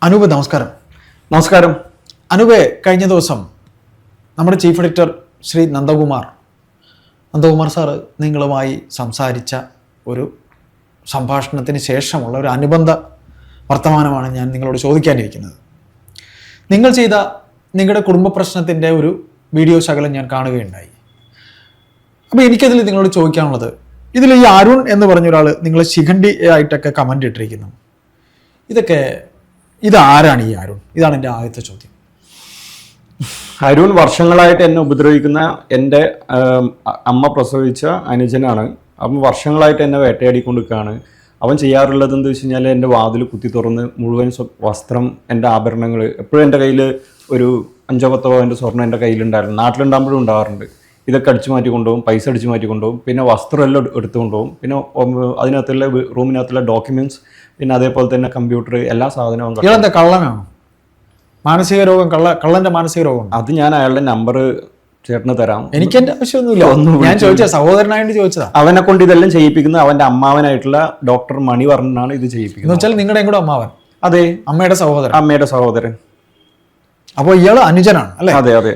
അനൂപ് നമസ്കാരം. നമസ്കാരം. അനൂപേ, കഴിഞ്ഞ ദിവസം നമ്മുടെ chief editor Shri Nandakumar sir നിങ്ങളുമായി സംസാരിച്ച ഒരു സംഭാഷണത്തിന് ശേഷമുള്ള ഒരു അനുബന്ധ വർത്തമാനമാണ് ഞാൻ നിങ്ങളോട് ചോദിക്കാനിരിക്കുന്നത്. നിങ്ങൾ ചെയ്ത നിങ്ങളുടെ കുടുംബ പ്രശ്നത്തിൻ്റെ ഒരു വീഡിയോ ശകലം ഞാൻ കാണുകയുണ്ടായി. അപ്പോൾ എനിക്കതിൽ നിങ്ങളോട് ചോദിക്കാനുള്ളത്, ഇതിൽ ഈ അരുൺ എന്ന് പറഞ്ഞൊരാൾ നിങ്ങൾ ശിഖണ്ഡി ആയിട്ടൊക്കെ കമൻ്റ് ഇട്ടിരിക്കുന്നു. ഇതാരാണ് ഈ അരുൺ? ഇതാണ് എൻ്റെ ആദ്യത്തെ ചോദ്യം. അരുൺ വർഷങ്ങളായിട്ട് എന്നെ ഉപദ്രവിക്കുന്ന എൻ്റെ അമ്മ പ്രസവിച്ച അനുജനാണ്. അവൻ വർഷങ്ങളായിട്ട് എന്നെ വേട്ടയാടിക്കൊണ്ടിരിക്കുകയാണ്. അവൻ ചെയ്യാറുള്ളത് എന്താ വെച്ച് കഴിഞ്ഞാൽ എൻ്റെ വാതിൽ കുത്തി തുറന്ന് മുഴുവൻ വസ്ത്രം, എൻ്റെ ആഭരണങ്ങൾ, എപ്പോഴും എൻ്റെ കയ്യിൽ ഒരു 5-10 എൻ്റെ സ്വർണ്ണം എൻ്റെ കയ്യിലുണ്ടായിരുന്നു. നാട്ടിലുണ്ടാകുമ്പോഴും ഉണ്ടാകാറുണ്ട്. ഇതൊക്കെ അടിച്ചു മാറ്റി കൊണ്ടുപോകും, പൈസ അടിച്ചു മാറ്റി കൊണ്ടുപോകും, പിന്നെ വസ്ത്രം എല്ലാം എടുത്തു കൊണ്ടുപോകും, പിന്നെ അതിനകത്തുള്ള റൂമിനകത്തുള്ള ഡോക്യുമെൻറ്റ്സ്, പിന്നെ അതേപോലെ തന്നെ കമ്പ്യൂട്ടർ, എല്ലാ സാധനവും. ഇയാളെന്താ കള്ളനാണോ? മാനസിക രോഗം, കള്ളന്റെ മാനസിക രോഗം? അത് ഞാൻ അയാളുടെ നമ്പർ ചേട്ടന് തരാം. എനിക്ക് എന്റെ ആവശ്യമൊന്നുമില്ല. ഞാൻ ചോദിച്ചത് സഹോദരനായിട്ട് ചോദിച്ചതാ. അവനെ കൊണ്ട് ഇതെല്ലാം ചെയ്യിപ്പിക്കുന്നത് അവന്റെ അമ്മാവനായിട്ടുള്ള ഡോക്ടർ മണിവർണ്ണനാണ് ഇത് ചെയ്യിപ്പിക്കുന്നത്. വെച്ചാൽ നിങ്ങളുടെ കൂടെ അമ്മാവൻ? അതെ, അമ്മയുടെ സഹോദരൻ. അപ്പോൾ ഇയാള് അനുജനാണ് അല്ലെ? അതെ അതെ.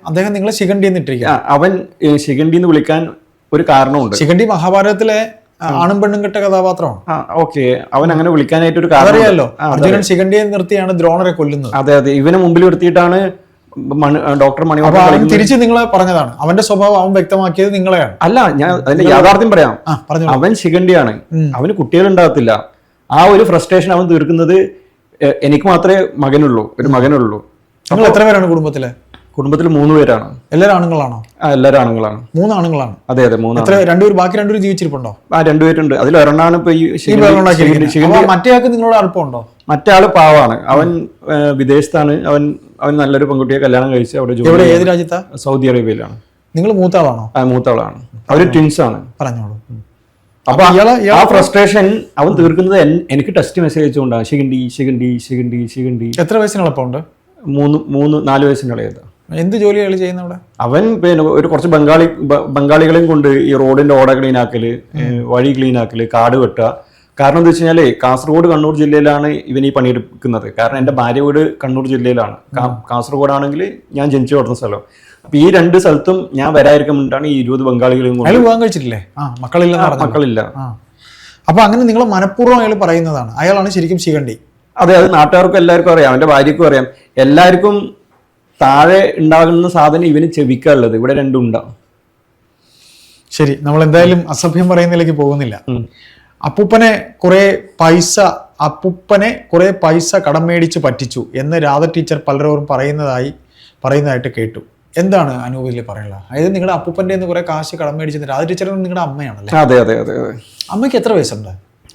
അദ്ദേഹം നിങ്ങളെ ശിഖണ്ഡി എന്നിട്ടിരിക്കുക. അവൻ ശിഖണ്ഡി എന്ന് വിളിക്കാൻ ഒരു കാരണമുണ്ട്. ശിഖണ്ഡി മഹാഭാരതത്തിലെ ആണും പെണ്ണും കെട്ട കഥാപാത്രമാണ്. ഓക്കെ, അവൻ അങ്ങനെ വിളിക്കാനായിട്ട് ഒരു കാരണം അറിയാലോ. അർജുനൻ ശിഖണ്ഡിയെ നിർത്തിയാണ് ദ്രോണരെ കൊല്ലുന്നത്. അതെ അതെ, ഇവനെ മുമ്പിൽ നിർത്തിയിട്ടാണ് ഡോക്ടർ മണിവർണ്ണൻ തിരിച്ച് നിങ്ങളെ പറഞ്ഞതാണ്. അവന്റെ സ്വഭാവം അവൻ വ്യക്തമാക്കിയത് നിങ്ങളെയാണ്. അല്ല, ഞാൻ അതിന്റെ യാഥാർത്ഥ്യം പറയാം. അവൻ ശിഖണ്ഡിയാണ്, അവന് കുട്ടികളുണ്ടാകത്തില്ല. ആ ഒരു ഫ്രസ്ട്രേഷൻ അവൻ തീർക്കുന്നത്, എനിക്ക് മാത്രമേ ഒരു മകനുള്ളൂ. നിങ്ങൾ എത്ര പേരാണ് കുടുംബത്തില്? കുടുംബത്തിൽ 3 പേരാണ്. എല്ലാവരും ആണുങ്ങളാണോ? എല്ലാവരും ആണുങ്ങളാണ്. 3 ആണുങ്ങളാണ്. അതെ അതെ, 3. ബാക്കി 2 പേര് ജീവിച്ചിരിപ്പുണ്ടോ? 2 പേരുണ്ട്. അതിൽ ഒരെണ്ണാണ് ഇപ്പൊ മറ്റേ ആൾക്ക് നിങ്ങളോട് അടുപ്പമുണ്ടോ? മറ്റേ ആള് പാവാണ്. അവൻ വിദേശത്താണ്. അവൻ നല്ലൊരു പെൺകുട്ടിയെ കല്യാണം കഴിച്ച് അവിടെ ജോലി. ഏത് രാജ്യത്താ? സൗദി അറേബ്യയിലാണ്. നിങ്ങൾ മൂത്ത ആളാണോ? മൂത്ത ആളാണ്. അവര് ട്വിൻസ് ആണ്. പറഞ്ഞോളൂ. അപ്പൊ ആ ഫ്രസ്ട്രേഷൻ അവൻ തീർക്കുന്നത് എനിക്ക് ടെക്സ്റ്റ് മെസ്സേജ് അയച്ചുകൊണ്ടാണ്. ശിഖണ്ഡി. എത്ര വയസ്സിന് എളുപ്പമുണ്ട്? 4 വയസ്സിന് ഇളയത്. എന്ത് ജോലിയാണ് ചെയ്യുന്നത് അവിടെ? അവൻ പിന്നെ കുറച്ച് ബംഗാളികളെയും കൊണ്ട് ഈ റോഡിന്റെ ഓട ക്ലീൻ ആക്കല്, വഴി ക്ലീൻ ആക്കല്, കാട് വെട്ടുക. കാരണം എന്താ വെച്ച് കഴിഞ്ഞാല് കാസർഗോഡ്, കണ്ണൂർ ജില്ലയിലാണ് ഇവൻ ഈ പണിയെടുക്കുന്നത്. കാരണം എൻ്റെ ഭാര്യ വീട് കണ്ണൂർ ജില്ലയിലാണ്. കാസർഗോഡ് ആണെങ്കിൽ ഞാൻ ജനിച്ചു വളർന്ന സ്ഥലം. അപ്പൊ ഈ 2 സ്ഥലത്തും ഞാൻ വരാതിരിക്കാൻ വേണ്ടിയിട്ടാണ് ഈ 20 ബംഗാളികളെയും കൊണ്ട്. വിവാഹം കഴിച്ചിട്ടില്ലേ? മക്കളില്ല. അപ്പൊ അങ്ങനെ നിങ്ങൾ മനഃപൂർവ്വം അയാൾ പറയുന്നതാണ്. അയാളാണ് ശരിക്കും ശിഖണ്ഡി. അതെ, അത് നാട്ടുകാർക്കും എല്ലാവർക്കും അറിയാം, അവന്റെ ഭാര്യക്കും അറിയാം. എല്ലാവർക്കും താഴെ ഉണ്ടാകുന്ന സാധനം ഇവന് ചെവിക്കാനുള്ളത് ഇവിടെ 2 ഉണ്ടാവും. ശരി, നമ്മൾ എന്തായാലും അസഭ്യം പറയുന്നതിലേക്ക് പോകുന്നില്ല. അപ്പൂപ്പനെ കുറെ പൈസ കടം മേടിച്ച് പറ്റിച്ചു എന്ന് രാധ ടീച്ചർ പലരോടും പറയുന്നതായിട്ട് കേട്ടു. എന്താണ് അനൂപിൽ പറയുന്നത്? അതായത് നിങ്ങളുടെ അപ്പൂപ്പന്റെ കുറെ കാശ് കടം മേടിച്ചത് രാധ ടീച്ചർ നിങ്ങളുടെ അമ്മയാണല്ലേ? അതെ അതെ അതെ അതെ. അമ്മയ്ക്ക് എത്ര വയസ്സുണ്ട്?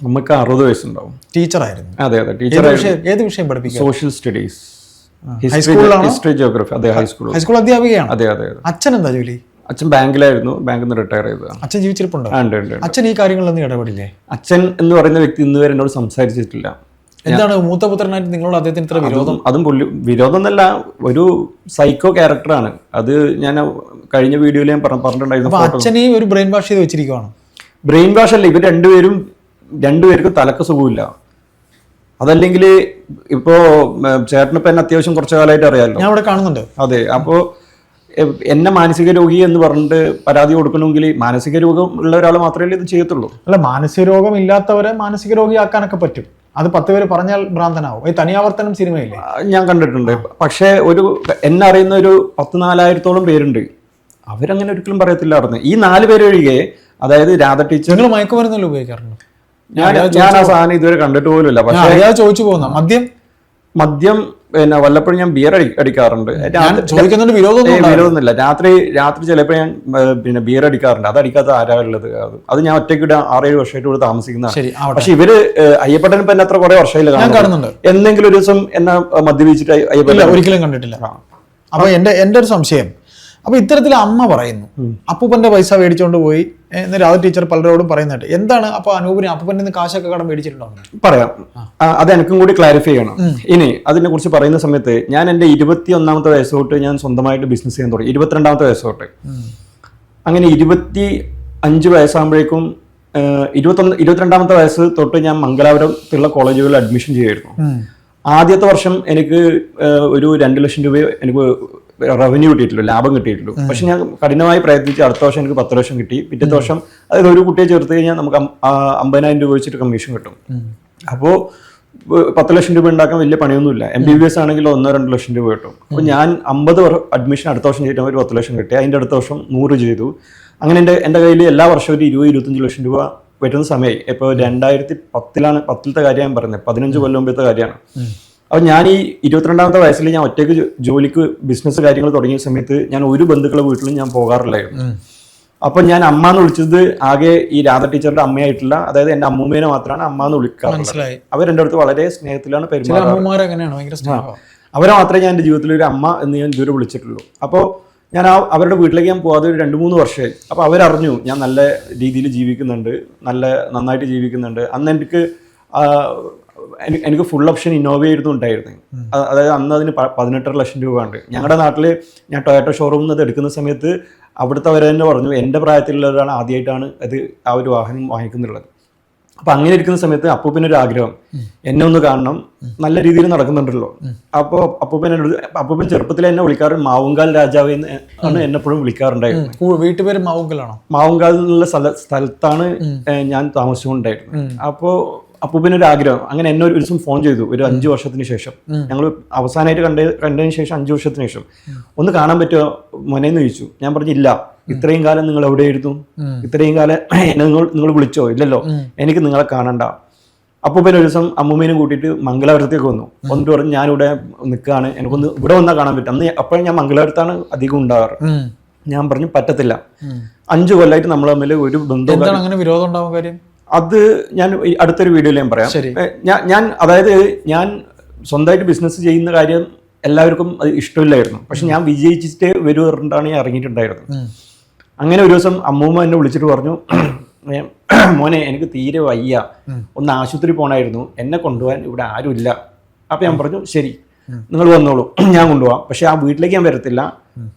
അമ്മക്ക് 60 വയസ്സുണ്ടാവും. ടീച്ചറായിരുന്നു? അതെ അതെ, ടീച്ചർ. ഏത് വിഷയം പഠിപ്പിക്കും? Social studies, history, geography. അതെ, ഹൈസ്കൂൾ അധ്യാപികയാണ്. അതെ അതെ. അച്ഛൻ എന്താ ജോലി? അച്ഛൻ ബാങ്കിലായിരുന്നു. ബാങ്കിൽ നിന്ന് റിട്ടയർ ചെയ്തതാണ്. അച്ഛൻ ജീവിച്ചിരിപ്പുണ്ടോ? ഉണ്ട്. അച്ഛൻ ഈ കാര്യങ്ങളൊന്നും ഇടപെടില്ലേ? അച്ഛൻ എന്ന് പറയുന്ന വ്യക്തി ഇന്ന് വരെ എന്നോട് സംസാരിച്ചിട്ടില്ല. എന്താണ് മൂത്ത പുത്രനായിട്ട് നിങ്ങളോട് അദ്ദേഹത്തിന് ഇത്ര വിരോധം? അതും വിരോധം എന്നല്ല, ഒരു സൈക്കോ ക്യാരക്ടറാണ്. അത് ഞാൻ കഴിഞ്ഞ വീഡിയോയിൽ ഞാൻ പറഞ്ഞിട്ടുണ്ടായിരുന്നു. അച്ഛനെ ഒരു ബ്രെയിൻ വാഷ് ചെയ്ത് വെച്ചിരിക്കുവാണ്. ബ്രെയിൻ വാഷ് അല്ല, ഇവർ രണ്ടുപേർക്കും തലക്ക് സുഖമില്ല. അതല്ലെങ്കിൽ ഇപ്പോ ചേട്ടനിപ്പോ എന്നെ അത്യാവശ്യം കുറച്ചു കാലമായിട്ട് അറിയാമല്ലോ, ഞാൻ ഇവിടെ കാണുന്നുണ്ട്. അതെ. അപ്പോ എന്നെ മാനസിക രോഗി എന്ന് പറഞ്ഞിട്ട് പരാതി കൊടുക്കണമെങ്കിൽ മാനസിക രോഗം ഉള്ള ഒരാൾ മാത്രമേ ഇത് ചെയ്യത്തുള്ളൂ. അല്ല, മാനസിക രോഗം ഇല്ലാത്തവരെ മാനസിക രോഗിയാക്കാനൊക്കെ പറ്റും. അത് 10 പേര് പറഞ്ഞാൽ ഭ്രാന്തനാവും. ഈ തനിയാവർത്തനം സിനിമയില്ലേ, ഞാൻ കണ്ടിട്ടുണ്ട്. പക്ഷേ എന്നെ അറിയുന്ന ഒരു 10,000-4,000 പേരുണ്ട്. അവരങ്ങനെ ഒരിക്കലും പറയത്തില്ലായിരുന്നു. ഈ 4 പേര് ഒഴികെ, അതായത് രാധ ടീച്ചർ. നിങ്ങൾ മയക്കുമരുന്നല്ല ഉപയോഗിക്കാറുണ്ട്? ഞാൻ ആ സാധനം ഇതുവരെ കണ്ടിട്ട് പോലുമില്ല. പക്ഷേ ചോദിച്ചു പോകുന്ന മദ്യം പിന്നെ വല്ലപ്പോഴും ഞാൻ ബിയർ അടിക്കാറുണ്ട്. വിരോധമൊന്നുമില്ല. രാത്രി ചിലപ്പോൾ ഞാൻ പിന്നെ ബിയർ അടിക്കാറുണ്ട്. അത് അടിക്കാത്ത ആരാളുള്ളത്? അത് ഞാൻ ഒറ്റയ്ക്ക് 6-7 വർഷമായിട്ട് ഇവിടെ താമസിക്കുന്നതാണ്. പക്ഷെ ഇവര് അയ്യപ്പട്ടൻ ഇപ്പൊ എന്നെ അത്ര കുറെ വർഷമായില്ല കാണുന്നുണ്ട്. എന്തെങ്കിലും ഒരു ദിവസം എന്നെ മദ്യപിച്ചിട്ട് അയ്യപ്പൻ ഒരിക്കലും കണ്ടിട്ടില്ല. അപ്പൊ എന്റെ ഒരു സംശയം, അപ്പൊ ഇത്തരത്തിൽ അമ്മ പറയുന്നു അപ്പൂപ്പന്റെ പൈസ മേടിച്ചോണ്ട് പോയി എന്ന് രാധ ടീച്ചർ പലരോടും പറയുന്നുണ്ട്. എന്താണ് അപ്പൊ അനൂപിന് അപ്പൂപ്പന്റെ നിന്ന് കാശൊക്കെ കടം മേടിച്ചിട്ടുണ്ടോ? പറയാം, അത് എനിക്കും കൂടി ക്ലാരിഫൈ ചെയ്യണം. ഇനി അതിനെ കുറിച്ച് പറയുന്ന സമയത്ത് ഞാൻ എൻ്റെ 21ാമത്തെ വയസ്സ് തൊട്ട് ഞാൻ സ്വന്തമായിട്ട് ബിസിനസ് ചെയ്യാൻ തുടങ്ങി. 22ാമത്തെ വയസ്സ് തൊട്ട്. അങ്ങനെ 25 വയസ്സാകുമ്പോഴേക്കും 22ാമത്തെ വയസ്സ് തൊട്ട് ഞാൻ മംഗലാപുരത്തുള്ള കോളേജുകളിൽ അഡ്മിഷൻ ചെയ്യുമായിരുന്നു. ആദ്യത്തെ വർഷം എനിക്ക് ഒരു 2 ലക്ഷം രൂപ എനിക്ക് റവന്യൂ കിട്ടിയിട്ടുള്ളൂ, ലാഭം കിട്ടിയിട്ടുള്ളൂ. പക്ഷെ ഞാൻ കഠിനമായി പ്രയത്നിച്ച് അടുത്ത വർഷം എനിക്ക് 10 ലക്ഷം കിട്ടി. പിറ്റത്തെ വർഷം അതായത് ഒരു കുട്ടിയെ ചേർത്ത് കഴിഞ്ഞാൽ നമുക്ക് 50,000 രൂപ വെച്ചിട്ട് കമ്മീഷൻ കിട്ടും. അപ്പോൾ 10 ലക്ഷം രൂപ ഉണ്ടാക്കാൻ വലിയ പണിയൊന്നുമില്ല. MBBS ആണെങ്കിൽ 1-2 ലക്ഷം രൂപ കിട്ടും. അപ്പോൾ ഞാൻ 50 അഡ്മിഷൻ അടുത്ത വർഷം ചെയ്തിട്ട് ഒരു 10 ലക്ഷം കിട്ടി. അതിൻ്റെ അടുത്ത വർഷം 100 ചെയ്തു. അങ്ങനെ എൻ്റെ കയ്യിൽ എല്ലാ വർഷവും ഒരു 20-25 ലക്ഷം രൂപ വരുന്ന സമയമായി. ഇപ്പോൾ 2010-ത്തെ കാര്യം ഞാൻ പറയുന്നത്, 15 കൊല്ലം മുമ്പത്തെ കാര്യമാണ്. അപ്പോൾ ഞാൻ ഈ 22ാമത്തെ വയസ്സിൽ ഞാൻ ഒറ്റയ്ക്ക് ജോലിക്ക് ബിസിനസ് കാര്യങ്ങൾ തുടങ്ങിയ സമയത്ത് ഞാൻ ഒരു ബന്ധുക്കളുടെ വീട്ടിലും ഞാൻ പോകാറില്ലായിരുന്നു. അപ്പൊ ഞാൻ അമ്മ എന്ന് വിളിച്ചത് ആകെ ഈ രാധ ടീച്ചറുടെ അമ്മയായിട്ടില്ല, അതായത് എന്റെ അമ്മൂമ്മേനെ മാത്രമാണ് അമ്മ എന്ന് വിളിക്കാറുള്ളത്. അവർ എൻ്റെ അടുത്ത് വളരെ സ്നേഹത്തിലാണ് പെരുമാറുന്നത്. അവരെ മാത്രമേ ഞാൻ എൻ്റെ ജീവിതത്തിൽ ഒരു അമ്മ എന്ന് ഞാൻ ഇതുവരെ വിളിച്ചിട്ടുള്ളൂ. അപ്പോൾ ഞാൻ അവരുടെ വീട്ടിലേക്ക് ഞാൻ പോകാതെ ഒരു 2-3 വർഷമായി. അപ്പോൾ അവരറിഞ്ഞു ഞാൻ നല്ല രീതിയിൽ ജീവിക്കുന്നുണ്ട്, നന്നായിട്ട് ജീവിക്കുന്നുണ്ട്. അന്ന് എനിക്ക് ഫുൾ ഓപ്ഷൻ ഇന്നോവയായിരുന്നു ഉണ്ടായിരുന്നു. അതായത് അന്ന് അതിന് 18.5 ലക്ഷം രൂപ ഉണ്ട്. ഞങ്ങളുടെ നാട്ടിൽ ഞാൻ ടൊയോട്ടോ ഷോറൂമിൽ നിന്ന് എടുക്കുന്ന സമയത്ത് അവിടുത്തെ അവർ തന്നെ പറഞ്ഞു എൻ്റെ പ്രായത്തിലുള്ളവരാണ് ആദ്യമായിട്ടാണ് ആ ഒരു വാഹനം വാങ്ങിക്കുന്നുള്ളത്. അപ്പം അങ്ങനെ ഇരിക്കുന്ന സമയത്ത് അപ്പൂപ്പനൊരു ആഗ്രഹം, എന്നെ ഒന്ന് കാണണം, നല്ല രീതിയിൽ നടക്കുന്നുണ്ടല്ലോ. അപ്പോൾ അപ്പൂപ്പൻ ചെറുപ്പത്തിൽ എന്നെ വിളിക്കാറുണ്ട് മാവുങ്കാൽ രാജാവ് ആണ് എന്നെപ്പോഴും വിളിക്കാറുണ്ടായിരുന്നു. വീട്ടുപേര് മാവുങ്കലാണോ? മാവുങ്കാൽ എന്നുള്ള സ്ഥലത്താണ് ഞാൻ താമസിച്ചുകൊണ്ടായിരുന്നത്. അപ്പോൾ അപ്പൂപ്പനൊരു ആഗ്രഹം, അങ്ങനെ എന്നെ ഒരു ദിവസം ഫോൺ ചെയ്തു. ഒരു 5 വർഷത്തിന് ശേഷം, ഞങ്ങൾ അവസാനമായിട്ട് കണ്ടതിന് ശേഷം 5 വർഷത്തിന് ശേഷം, ഒന്ന് കാണാൻ പറ്റുമോ മോനെന്ന് ചോദിച്ചു. ഞാൻ പറഞ്ഞില്ല, ഇത്രയും കാലം നിങ്ങൾ എവിടെയായിരുന്നു, ഇത്രയും കാലം എന്നെ നിങ്ങൾ വിളിച്ചോ? ഇല്ലല്ലോ, എനിക്ക് നിങ്ങളെ കാണണ്ട. അപ്പൂപ്പൻ ഒരു ദിവസം അമ്മൂമ്മേനും കൂട്ടിയിട്ട് മംഗലാപുരത്തേക്ക് വന്നു. വന്നിട്ട് പറഞ്ഞു ഞാനിവിടെ നിൽക്കുകയാണ്, എനിക്കൊന്ന് ഇവിടെ വന്നാൽ കാണാൻ പറ്റും. അന്ന് അപ്പോഴും ഞാൻ മംഗലാപുരത്താണ് അധികം ഉണ്ടാകാറ്. ഞാൻ പറഞ്ഞു പറ്റത്തില്ല, 5 കൊല്ലമായിട്ട് നമ്മൾ തമ്മിൽ ഒരു ബന്ധം. അങ്ങനെ വിരോധം ഉണ്ടാവാൻ കാര്യം അത് ഞാൻ അടുത്തൊരു വീഡിയോയിൽ ഞാൻ പറയാം. അതായത് ഞാൻ സ്വന്തമായിട്ട് ബിസിനസ് ചെയ്യുന്ന കാര്യം എല്ലാവർക്കും അത് ഇഷ്ടമില്ലായിരുന്നു. പക്ഷെ ഞാൻ വിജയിച്ചിട്ട് വരുവാണ് ഞാൻ ഇറങ്ങിയിട്ടുണ്ടായിരുന്നത്. അങ്ങനെ ഒരു ദിവസം അമ്മൂമ്മ എന്നെ വിളിച്ചിട്ട് പറഞ്ഞു, മോനെ എനിക്ക് തീരെ വയ്യ, ഒന്ന് ആശുപത്രി പോകണമായിരുന്നു, എന്നെ കൊണ്ടുപോകാൻ ഇവിടെ ആരുമില്ല. അപ്പം ഞാൻ പറഞ്ഞു ശരി നിങ്ങൾ വന്നോളൂ, ഞാൻ കൊണ്ടുപോകാം. പക്ഷെ ആ വീട്ടിലേക്ക് ഞാൻ വരത്തില്ല.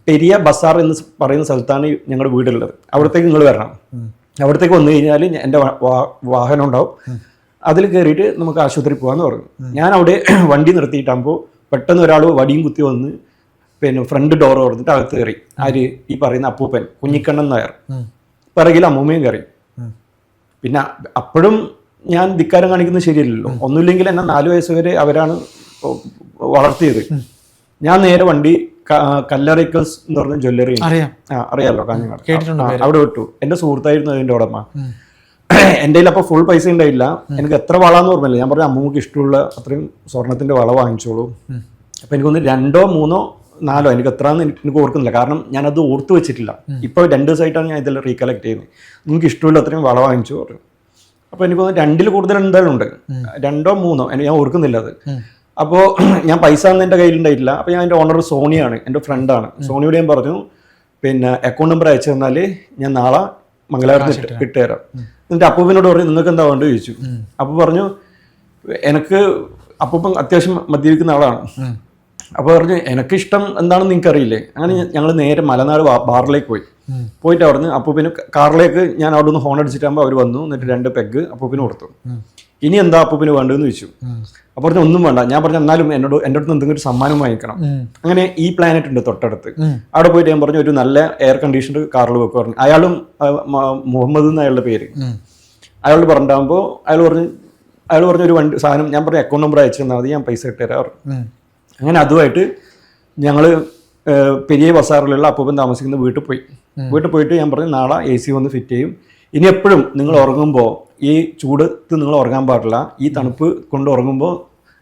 പെരിയ ബസാർ എന്ന് പറയുന്ന സ്ഥലത്താണ് ഞങ്ങളുടെ വീടുള്ളത്, അവിടത്തേക്ക് നിങ്ങൾ വരണം. അവിടത്തേക്ക് വന്നു കഴിഞ്ഞാൽ എൻ്റെ വാഹനം ഉണ്ടാവും, അതിൽ കയറിയിട്ട് നമുക്ക് ആശുപത്രി പോകാമെന്ന് പറഞ്ഞു. ഞാൻ അവിടെ വണ്ടി നിർത്തിയിട്ടാകുമ്പോൾ പെട്ടെന്ന് ഒരാൾ വടിയും കുത്തി വന്ന് പിന്നെ ഫ്രണ്ട് ഡോർ തുറന്നിട്ട് അകത്ത് കയറി. ആര്? ഈ പറയുന്ന അപ്പൂപ്പൻ കുഞ്ഞിക്കണ്ണൻ നായർ. പിറകിൽ അമ്മൂമ്മയും കയറി. പിന്നെ അപ്പോഴും ഞാൻ ധിക്കാരം കാണിക്കുന്നത് ശരിയല്ലല്ലോ. ഒന്നുമില്ലെങ്കിൽ എന്നെ 4 വയസ്സ് വരെ അവരാണ് വളർത്തിയത്. ഞാൻ നേരെ വണ്ടി കല്ലറിക്കൽസ് എന്ന് പറഞ്ഞ ജ്വല്ലറി അറിയാലോ, കാഞ്ഞങ്ങാട്, അവിടെ വിട്ടു. എന്റെ സുഹൃത്തായിരുന്നു അതിന്റെ ഉടമ. എൻ്റെ കയ്യിൽ അപ്പോൾ ഫുൾ പൈസ ഉണ്ടായില്ല. എനിക്ക് എത്ര വളാന്ന് ഓർമ്മയില്ല. ഞാൻ പറഞ്ഞു അമ്മൂക്ക് ഇഷ്ടമുള്ള അത്രയും സ്വർണത്തിന്റെ വള വാങ്ങിച്ചോളൂ. അപ്പൊ എനിക്കൊന്ന് 2, 3, 4 എനിക്ക് എത്രയാന്ന് എനിക്ക് ഓർക്കുന്നില്ല, കാരണം ഞാനത് ഓർത്ത് വെച്ചിട്ടില്ല. ഇപ്പൊ 2 ദിവസമായിട്ടാണ് ഞാൻ ഇതെല്ലാം റീകളക്ട് ചെയ്യുന്നത്. നിങ്ങൾക്ക് ഇഷ്ടമുള്ള അത്രയും വള വാങ്ങിച്ചു പറഞ്ഞു. അപ്പൊ എനിക്കൊന്ന് 2-ൽ കൂടുതൽ എന്തായാലും ഉണ്ട്, 2, 3 ഞാൻ ഓർക്കുന്നില്ല അത്. അപ്പോൾ ഞാൻ പൈസ ഒന്നും എൻ്റെ കയ്യിലുണ്ടായിട്ടില്ല. അപ്പോൾ ഞാൻ എൻ്റെ ഓണർ സോണിയാണ്, എൻ്റെ ഫ്രണ്ടാണ്. സോണിയോട് ഞാൻ പറഞ്ഞു പിന്നെ അക്കൗണ്ട് നമ്പർ അയച്ചു തന്നാൽ ഞാൻ നാളെ മംഗലാപുരത്ത് ഇട്ടുതരാം. എന്നിട്ട് അപ്പൂപ്പനോട് പറഞ്ഞു നിങ്ങൾക്ക് എന്താ വേണ്ടത് ചോദിച്ചു. അപ്പോൾ പറഞ്ഞു എനിക്ക് അപ്പൂപ്പൻ അത്യാവശ്യം മദ്യപിക്കുന്ന ആളാണ്. അപ്പോൾ പറഞ്ഞു എനിക്കിഷ്ടം എന്താണെന്ന് നിങ്ങൾക്കറിയില്ലേ. അങ്ങനെ ഞങ്ങൾ നേരെ മലനാട് ബാറിലേക്ക് പോയിട്ട് അവിടുന്ന് അപ്പൂപ്പിന് കാറിലേക്ക് ഞാൻ അവിടെ നിന്ന് ഹോൺ അടിച്ചിട്ടാകുമ്പോൾ അവർ വന്നു. എന്നിട്ട് 2 പെഗ് അപ്പൂപ്പിന് കൊടുത്തു. ഇനി എന്താ അപ്പൂപ്പിന് വേണ്ടതെന്ന് ചോദിച്ചു. അപ്പോൾ പറഞ്ഞു ഒന്നും വേണ്ട. ഞാൻ പറഞ്ഞു എന്നാലും എൻ്റെ അടുത്ത് എന്തെങ്കിലും ഒരു സമ്മാനം വാങ്ങിക്കണം. അങ്ങനെ ഈ പ്ലാനറ്റ് ഉണ്ട് തൊട്ടടുത്ത്, അവിടെ പോയിട്ട് ഞാൻ പറഞ്ഞു ഒരു നല്ല എയർ കണ്ടീഷണർ കാറിൽ വെക്കുക പറഞ്ഞു. അയാളും മുഹമ്മദ് എന്ന് അയാളുടെ പേര്. അയാളോട് പറഞ്ഞിട്ടാകുമ്പോൾ അയാൾ പറഞ്ഞു ഒരു വണ്ടി സാധനം. ഞാൻ പറഞ്ഞു അക്കൗണ്ട് നമ്പർ അയച്ചു തന്നാൽ മതി, ഞാൻ പൈസ ഇട്ടുതരാം. അങ്ങനെ അതുമായിട്ട് ഞങ്ങൾ പെരിയ ബസാറിലുള്ള അപ്പൂപ്പൻ താമസിക്കുന്ന വീട്ടിൽ പോയിട്ട് ഞാൻ പറഞ്ഞു നാളെ AC വന്ന് ഫിറ്റ് ചെയ്യും. ഇനി എപ്പോഴും നിങ്ങൾ ഉറങ്ങുമ്പോൾ ഈ ചൂടത്ത് നിങ്ങൾ ഉറങ്ങാൻ പാടില്ല, ഈ തണുപ്പ് കൊണ്ട് ഉറങ്ങുമ്പോൾ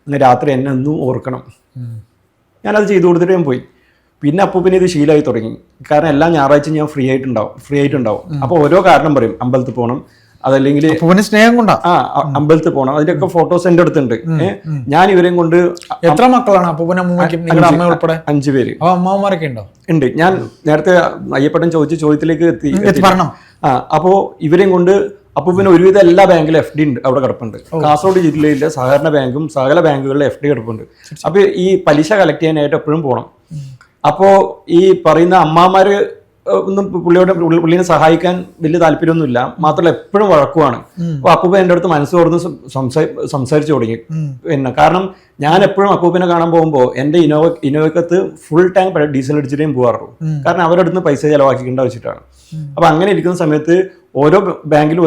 നിങ്ങൾ രാത്രി എന്നെ ഒന്നും ഓർക്കണം. ഞാനത് ചെയ്തു കൊടുത്തിട്ട് ഞാൻ പോയി. പിന്നെ അപ്പൂപ്പിന് ഇത് ശീലമായി തുടങ്ങി. കാരണം എല്ലാ ഞായറാഴ്ചയും ഞാൻ ഫ്രീ ആയിട്ടുണ്ടാവും. അപ്പോൾ ഓരോ കാരണം പറയും, അമ്പലത്തിൽ പോകണം, അതല്ലെങ്കിൽ സ്നേഹം കൊണ്ടാ അമ്പലത്തിൽ പോകണം, അതിന്റെയൊക്കെ ഫോട്ടോസ് എൻ്റെ അടുത്തുണ്ട്. ഞാൻ ഇവരെയും കൊണ്ട്. എത്ര മക്കളാണ് അപ്പൂപ്പനും അമ്മൂമ്മയ്ക്കും? 5 പേര്. അമ്മാവന്മാരൊക്കെ ഉണ്ടോ? ഉണ്ട്. ഞാൻ നേരത്തെ അയ്യപ്പട്ടൻ ചോദിച്ച ചോദ്യത്തിലേക്ക് എത്തി. അപ്പോ ഇവരെയും കൊണ്ട് അപ്പൂപ്പിന് ഒരുവിധം എല്ലാ ബാങ്കിലും FD ഉണ്ട്, അവിടെ കിടപ്പുണ്ട്. കാസർഗോഡ് ജില്ലയിലെ സഹകരണ ബാങ്കും സകല ബാങ്കുകളിലെ FD കിടപ്പുണ്ട്. അപ്പൊ ഈ പലിശ കളക്ട് ചെയ്യാനായിട്ട് എപ്പോഴും പോകണം. അപ്പോ ഈ പറയുന്ന അമ്മാമാര് ഒന്നും പുള്ളിനെ സഹായിക്കാൻ വലിയ താല്പര്യമൊന്നുമില്ല, മാത്രമല്ല എപ്പോഴും വഴക്കുമാണ്. അപ്പൊ അപ്പൂപ്പൻ എൻ്റെ അടുത്ത് മനസ്സ് തുറന്ന് സംസാരിച്ചു തുടങ്ങി. പിന്നെ കാരണം ഞാൻ എപ്പോഴും അപ്പൂപ്പനെ കാണാൻ പോകുമ്പോൾ എൻ്റെ ഇനോവക്കത്ത് ഫുൾ ടാങ്ക് ഡീസൽ അടിച്ചിട്ടേ പോകാറുള്ളൂ. കാരണം അവരുടെ അടുത്ത് പൈസ ചെലവാക്കിക്കേണ്ട വെച്ചിട്ടാണ്. അപ്പൊ അങ്ങനെ ഇരിക്കുന്ന സമയത്ത് ഓരോ ബാങ്കിലും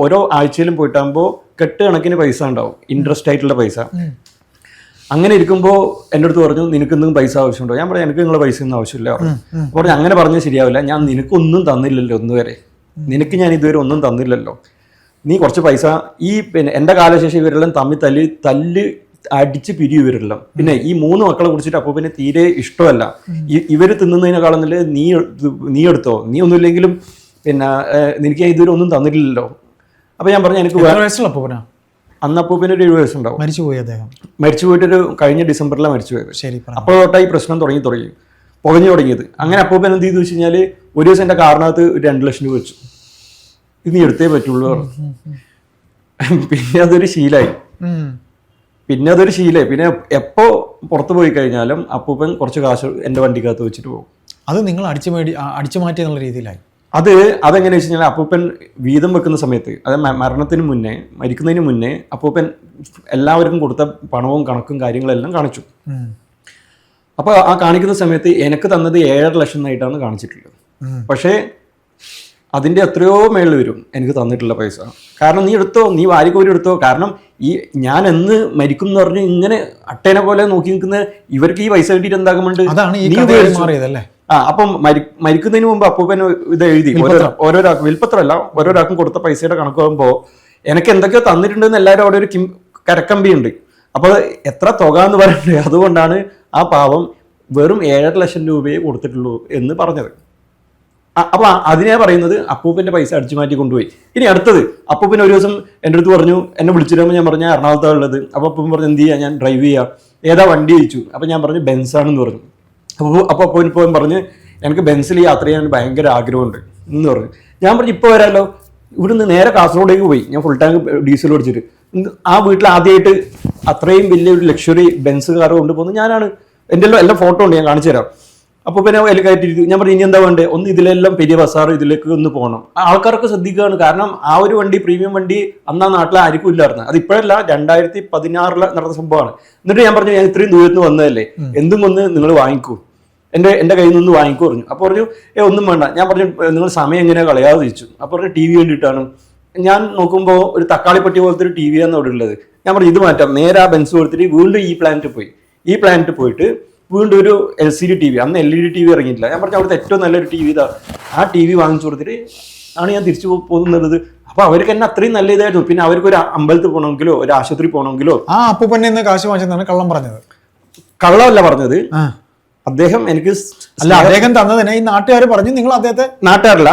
ഓരോ ആഴ്ചയിലും പോയിട്ടാകുമ്പോൾ കെട്ടുകണക്കിന് പൈസ ഉണ്ടാവും, ഇൻട്രസ്റ്റ് ആയിട്ടുള്ള പൈസ. അങ്ങനെ ഇരിക്കുമ്പോൾ എൻ്റെ അടുത്ത് പറഞ്ഞു, നിനക്ക് എന്തെങ്കിലും പൈസ ആവശ്യമുണ്ടോ? ഞാൻ പറഞ്ഞു, എനിക്ക് നിങ്ങളെ പൈസ ഒന്നും ആവശ്യമില്ല പറഞ്ഞു. അങ്ങനെ പറഞ്ഞാൽ ശരിയാവില്ല, ഞാൻ നിനക്കൊന്നും തന്നില്ലല്ലോ ഒന്നുവരെ, നിനക്ക് ഞാൻ ഇതുവരെ ഒന്നും തന്നില്ലല്ലോ, നീ കുറച്ച് പൈസ ഈ പിന്നെ എൻ്റെ കാലശേഷം ഇവരെല്ലാം തല്ല് അടിച്ച് പിരിയുവരെല്ലാം. പിന്നെ ഈ 3 മക്കളെ കുറിച്ചിട്ട് അപ്പൂപ്പനെ തീരെ ഇഷ്ടമല്ല. ഇവര് തിന്നുന്നതിനേക്കാളും നല്ല നീ എടുത്തോ, നീ ഒന്നുമില്ലെങ്കിലും പിന്നെ നിനക്ക് ഇതുവരെ ഒന്നും തന്നില്ലല്ലോ. അപ്പൊ ഞാൻ പറഞ്ഞു, എനിക്ക് അന്ന് അപ്പൂപ്പന് ഒരു 7 വയസ്സുണ്ടാവും. മരിച്ചു പോയിട്ടൊരു കഴിഞ്ഞ ഡിസംബറിലാണ് മരിച്ചു പോയത്. അപ്പോൾ തൊട്ടായി പ്രശ്നം തുടങ്ങി പുകഞ്ഞു തുടങ്ങിയത്. അങ്ങനെ അപ്പൂപ്പൻ എന്ത് ചെയ്തു വെച്ച് കഴിഞ്ഞാൽ ഒരു ദിവസം എൻ്റെ കാറിനകത്ത് 2 ലക്ഷം രൂപ വെച്ചു, ഇത് നീ എടുത്തേ പറ്റുള്ളൂ പറഞ്ഞു. പിന്നെ അതൊരു ശീലായി. പിന്നെ എപ്പോ പുറത്തു പോയി കഴിഞ്ഞാലും അപ്പൂപ്പൻ കുറച്ച് കാശ് എൻ്റെ വണ്ടിക്കകത്ത് വെച്ചിട്ട് പോകും. അത് നിങ്ങൾ അടിച്ചു മാറ്റി എന്നുള്ള രീതിയിലായി. അതെങ്ങനെ വെച്ച് കഴിഞ്ഞാൽ അപ്പൂപ്പൻ വീതം വെക്കുന്ന സമയത്ത്, അത് മരിക്കുന്നതിന് മുന്നേ അപ്പൂപ്പൻ എല്ലാവർക്കും കൊടുത്ത പണവും കണക്കും കാര്യങ്ങളെല്ലാം കാണിച്ചു. അപ്പോൾ ആ കാണിക്കുന്ന സമയത്ത് എനിക്ക് തന്നത് 7.5 ലക്ഷം എന്നായിട്ടാണ് കാണിച്ചിട്ടുള്ളത്. പക്ഷേ അതിൻ്റെ എത്രയോ മേളിൽ വരും എനിക്ക് തന്നിട്ടുള്ള പൈസ. കാരണം നീ എടുത്തോ, നീ വാരിക്കോരി എടുത്തോ. കാരണം ഞാൻ എന്ന് മരിക്കും എന്ന് പറഞ്ഞ് ഇങ്ങനെ അട്ടേനെ പോലെ നോക്കി നിൽക്കുന്ന ഇവർക്ക് ഈ പൈസ കിട്ടിയിട്ട് എന്താകുന്നുണ്ട്. അപ്പം മരിക്കുന്നതിന് മുമ്പ് അപ്പൂപ്പൻ ഇത് എഴുതി ഓരോരാൾക്കും, വിൽപ്പത്രമല്ല, ഓരോരാൾക്കും കൊടുത്ത പൈസയുടെ കണക്ക് പോകുമ്പോൾ എനിക്ക് എന്തൊക്കെയോ തന്നിട്ടുണ്ടെന്ന് എല്ലാവരും അവിടെ ഒരു കരക്കമ്പിയുണ്ട്. അപ്പോൾ എത്ര തുക എന്ന് പറയുന്നത്, അതുകൊണ്ടാണ് ആ പാവം വെറും 7.5 ലക്ഷം രൂപയെ കൊടുത്തിട്ടുള്ളൂ എന്ന് പറഞ്ഞത്. അപ്പൊ അതിനെ പറയുന്നത് അപ്പൂപ്പന്റെ പൈസ അടിച്ചു മാറ്റി കൊണ്ടുപോയി. ഇനി അടുത്തത്, അപ്പൂപ്പൻ ഒരു ദിവസം എൻ്റെ അടുത്ത് പറഞ്ഞു, എന്നെ വിളിച്ചിരുമ്പോൾ ഞാൻ പറഞ്ഞു എറണാകുളത്താണ് ഉള്ളത്. അപ്പൊ അപ്പൂപ്പൻ പറഞ്ഞു എന്ത് ചെയ്യാം, ഞാൻ ഡ്രൈവ് ചെയ്യാം, ഏതാ വണ്ടി ചോദിച്ചു. അപ്പൊ ഞാൻ പറഞ്ഞു ബെൻസാണെന്ന് പറഞ്ഞു. അപ്പോൾ അപ്പൂപ്പൻ പറഞ്ഞ് എനിക്ക് ബെൻസിൽ യാത്ര ചെയ്യാൻ ഭയങ്കര ആഗ്രഹമുണ്ട് എന്ന് പറഞ്ഞു. ഞാൻ പറഞ്ഞു ഇപ്പോൾ വരാമല്ലോ. ഇവിടുന്ന് നേരെ കാസർഗോഡേക്ക് പോയി, ഞാൻ ഫുൾ ടാങ്ക് ഡീസൽ ഓടിച്ചിട്ട്. ആ വീട്ടിൽ ആദ്യമായിട്ട് അത്രയും വലിയൊരു ലക്ഷറി ബെൻസ് കാർ കൊണ്ടുപോകുന്നത് ഞാനാണ്. എൻ്റെ എല്ലാം ഫോട്ടോ ഉണ്ട്, ഞാൻ കാണിച്ചു തരാം. അപ്പോൾ പിന്നെ അതിൽ കയറ്റിയിരിക്കും. ഞാൻ പറഞ്ഞു ഇനി എന്താ വേണ്ടേ, ഒന്ന് ഇതിലെല്ലാം പെരിയ ബസാർ ഇതിലേക്ക് ഒന്ന് പോകണം. ആൾക്കാരൊക്കെ ശ്രദ്ധിക്കുകയാണ്. കാരണം ആ ഒരു വണ്ടി, പ്രീമിയം വണ്ടി അന്ന് ആ നാട്ടിൽ ആർക്കും ഇല്ലായിരുന്നു. അത് ഇപ്പോഴല്ല, 2016 നടന്ന സംഭവമാണ്. എന്നിട്ട് ഞാൻ പറഞ്ഞു, ഞാൻ ഇത്രയും ദൂരത്ത് നിന്ന് വന്നതല്ലേ, എന്തും വന്ന് നിങ്ങൾ വാങ്ങിക്കൂ, എൻ്റെ കയ്യിൽ നിന്ന് വാങ്ങിക്കൂ പറഞ്ഞു. അപ്പോൾ പറഞ്ഞു ഒന്നും വേണ്ട. ഞാൻ പറഞ്ഞു നിങ്ങൾ സമയം എങ്ങനെയാണ് കളയാതെ ചോദിച്ചു. അപ്പോൾ പറഞ്ഞു TV വേണ്ടിയിട്ടാണ്. ഞാൻ നോക്കുമ്പോൾ ഒരു തക്കാളിപ്പട്ടി പോലത്തെ ഒരു TV ആണ് അവിടെ ഉള്ളത്. ഞാൻ പറഞ്ഞു ഇത് മാറ്റാം, നേരെ ആ ബെൻസ് കൊടുത്തിട്ട് വീണ്ടും ഈ പ്ലാനറ്റ് പോയിട്ട് വീണ്ടും ഒരു LCD TV, അന്ന് LED TV ഇറങ്ങിയിട്ടില്ല. ഞാൻ പറഞ്ഞു അവിടുത്തെ ഏറ്റവും നല്ലൊരു TV ഇതാ, ആ TV വാങ്ങിച്ചു കൊടുത്തിട്ട് ആണ് ഞാൻ തിരിച്ചു പോകുന്നത്. അപ്പൊ അവർക്ക് എന്നെ അത്രയും നല്ല ഇതായിരുന്നു. പിന്നെ അവർക്ക് ഒരു അമ്പലത്തിൽ പോകണമെങ്കിലോ ഒരു ആശുപത്രി പോകണമെങ്കിലോ അപ്പൂപ്പന്നെ കാശ് വാങ്ങിച്ചെന്നാണ് കള്ളം പറഞ്ഞത്. കള്ളമല്ല പറഞ്ഞത്, അദ്ദേഹം എനിക്ക് അദ്ദേഹം തന്നതിനെ ഈ നാട്ടുകാർ പറഞ്ഞു, നിങ്ങൾ അദ്ദേഹത്തെ, നാട്ടുകാരല്ല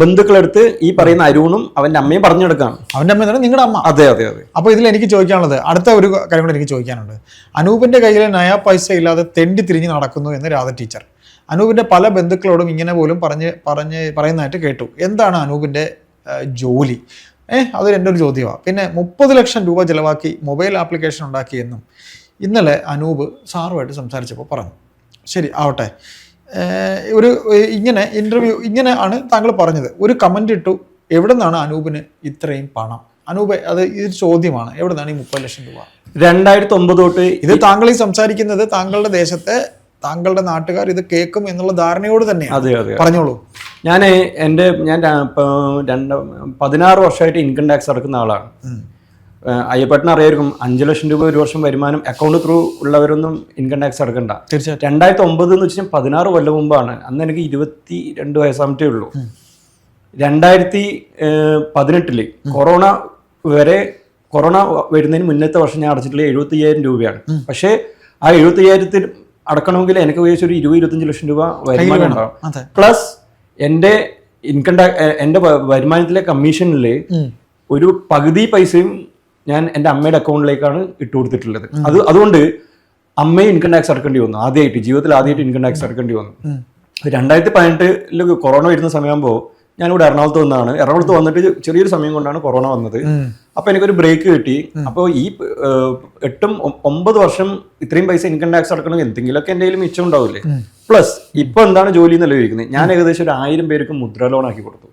ബന്ധുക്കളെടുത്ത് ഈ പറയുന്ന അരുണും അവന്റെ അമ്മയും പറഞ്ഞെടുക്കാം. അവന്റെ അമ്മ നിങ്ങളുടെ അമ്മ? അതെ. അപ്പൊ ഇതിൽ എനിക്ക് ചോദിക്കാനുള്ളത്, അടുത്ത ഒരു കാര്യം കൂടെ എനിക്ക് ചോദിക്കാനുണ്ട്. അനൂപിന്റെ കയ്യിൽ നയാ പൈസ ഇല്ലാതെ തെണ്ടി തിരിഞ്ഞ് നടക്കുന്നു എന്ന് രാധ ടീച്ചർ അനൂപിന്റെ പല ബന്ധുക്കളോടും ഇങ്ങനെ പോലും പറയുന്നതായിട്ട് കേട്ടു. എന്താണ് അനൂപിന്റെ ജോലി? അതൊരു എൻ്റെ ഒരു ചോദ്യമാണ്. പിന്നെ 30 ലക്ഷം രൂപ ചിലവാക്കി മൊബൈൽ ആപ്ലിക്കേഷൻ ഉണ്ടാക്കിയെന്നും ഇന്നലെ അനൂപ് സാറുമായിട്ട് സംസാരിച്ചപ്പോൾ പറഞ്ഞു. ശരി ആവട്ടെ, ഒരു ഇങ്ങനെ ആണ് താങ്കൾ പറഞ്ഞത്. ഒരു കമന്റ് ഇട്ടു, എവിടെ നിന്നാണ് അനൂപിന് ഇത്രയും പണം? അനൂപ്, അത് ഇതൊരു ചോദ്യമാണ്, എവിടെ നിന്നാണ് ഈ 30 ലക്ഷം രൂപ? 2009 തൊട്ട് ഇത് താങ്കൾ ഈ സംസാരിക്കുന്നത് താങ്കളുടെ ദേശത്തെ താങ്കളുടെ നാട്ടുകാർ ഇത് കേൾക്കും എന്നുള്ള ധാരണയോട് തന്നെയാണ്. അതെ പറഞ്ഞോളൂ. ഞാൻ 16 വർഷമായിട്ട് ഇൻകം ടാക്സ് അടക്കുന്ന ആളാണ്. അയ്യപ്പേട്ടന് അറിയായിരിക്കും, 5 ലക്ഷം രൂപ ഒരു വർഷം വരുമാനം അക്കൗണ്ട് ത്രൂ ഉള്ളവരൊന്നും ഇൻകം ടാക്സ് അടക്കണ്ട. തീർച്ചയായിട്ടും 2009 എന്ന് വെച്ചാൽ 16 കൊല്ലം മുമ്പാണ്. അന്ന് എനിക്ക് 22 വയസ്സാമത്തേ ഉള്ളൂ. 2018 കൊറോണ വരുന്നതിന് മുന്നത്തെ വർഷം ഞാൻ അടച്ചിട്ടുള്ള 75,000 രൂപയാണ്. പക്ഷേ ആ 75,000 അടക്കണമെങ്കിൽ എനിക്ക് ഏകദേശം ഒരു 20-25 ലക്ഷം രൂപ വരുമാനം ഉണ്ടാവും. പ്ലസ് എൻ്റെ ഇൻകം ടാക്സ്, എൻ്റെ വരുമാനത്തിലെ കമ്മീഷനിൽ ഒരു പകുതി പൈസയും ഞാൻ എൻ്റെ അമ്മയുടെ അക്കൗണ്ടിലേക്കാണ് ഇട്ട് കൊടുത്തിട്ടുള്ളത്. അതുകൊണ്ട് അമ്മയും ഇൻകം ടാക്സ് അടക്കേണ്ടി വന്നു. ജീവിതത്തിൽ ആദ്യമായിട്ട് ഇൻകം ടാക്സ് അടക്കേണ്ടി വന്നു. 2018 കൊറോണ വരുന്ന സമയമാകുമ്പോൾ ഞാനിവിടെ എറണാകുളത്ത് വന്നതാണ്. എറണാകുളത്ത് വന്നിട്ട് ചെറിയൊരു സമയം കൊണ്ടാണ് കൊറോണ വന്നത്. അപ്പൊ എനിക്കൊരു ബ്രേക്ക് കിട്ടി. അപ്പോൾ ഈ 8-9 വർഷം ഇത്രയും പൈസ ഇൻകം ടാക്സ് അടക്കണമെങ്കിൽ എന്തെങ്കിലുമൊക്കെ എൻ്റെ കയ്യിൽ മിച്ചം ഉണ്ടാവില്ലേ. പ്ലസ് ഇപ്പൊ എന്താണ് ജോലി എന്നല്ല ചോദിക്കുന്നത്. ഞാൻ ഏകദേശം ഒരു 1000 പേർക്ക് മുദ്ര ലോൺ ആക്കി കൊടുത്തു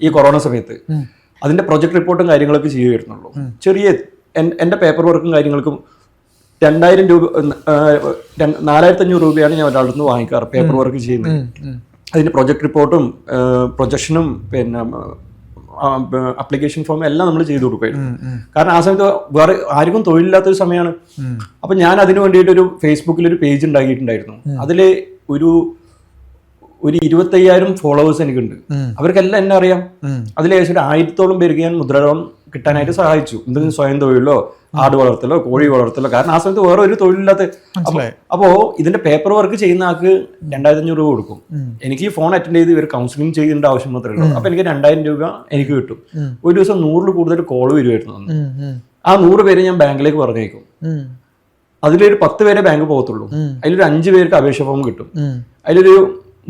ഈ കൊറോണ സമയത്ത്. അതിന്റെ പ്രൊജക്ട് റിപ്പോർട്ടും കാര്യങ്ങളൊക്കെ ചെയ്യുമായിരുന്നുള്ളൂ. ചെറിയ എന്റെ പേപ്പർ വർക്കും കാര്യങ്ങൾക്കും 2000 രൂപ 4500 രൂപയാണ് ഞാൻ ഒരാളുടെ നിന്ന് വാങ്ങിക്കാറ് പേപ്പർ വർക്ക് ചെയ്യുന്നത്. അതിന്റെ പ്രൊജക്ട് റിപ്പോർട്ടും പ്രൊജക്ഷനും പിന്നെ അപ്ലിക്കേഷൻ ഫോം എല്ലാം നമ്മൾ ചെയ്തു കൊടുക്കുമായിരുന്നു. കാരണം ആ സമയത്ത് വേറെ ആർക്കും തൊഴിലില്ലാത്തൊരു സമയമാണ്. അപ്പൊ ഞാൻ അതിന് വേണ്ടിയിട്ട് ഒരു ഫേസ്ബുക്കിൽ ഒരു പേജ് ഉണ്ടാക്കിയിട്ടുണ്ടായിരുന്നു. അതിൽ ഒരു 25,000 ഫോളോവേഴ്സ് എനിക്കുണ്ട്. അവർക്കെല്ലാം എന്നെ അറിയാം. അതിൽ ഏകദേശം ഒരു 1000-ഓളം പേർക്ക് ഞാൻ മുദ്ര ലോൺ കിട്ടാനായിട്ട് സഹായിച്ചു. എന്തെങ്കിലും സ്വയം തൊഴിലോ ആട് വളർത്തലോ കോഴി വളർത്തലോ. കാരണം ആ സമയത്ത് വേറെ ഒരു തൊഴിലില്ലാത്ത. അപ്പോ ഇതിന്റെ പേപ്പർ വർക്ക് ചെയ്യുന്ന ആൾക്ക് 2500 രൂപ കൊടുക്കും. എനിക്ക് ഈ ഫോൺ അറ്റൻഡ് ചെയ്ത് ഇവർ കൗൺസിലിംഗ് ചെയ്യേണ്ട ആവശ്യം മാത്രമേ ഉള്ളൂ. അപ്പൊ എനിക്ക് 2000 രൂപ എനിക്ക് കിട്ടും. ഒരു ദിവസം 100-ൽ കൂടുതൽ കോള് വരുമായിരുന്നു. ആ 100 പേര് ഞാൻ ബാങ്കിലേക്ക് പറഞ്ഞേക്കും. അതിലൊരു 10 പേരെ ബാങ്ക് പോകത്തുള്ളൂ. അതിലൊരു 5 പേർക്ക് അപേക്ഷ ഫോം കിട്ടും. അതിലൊരു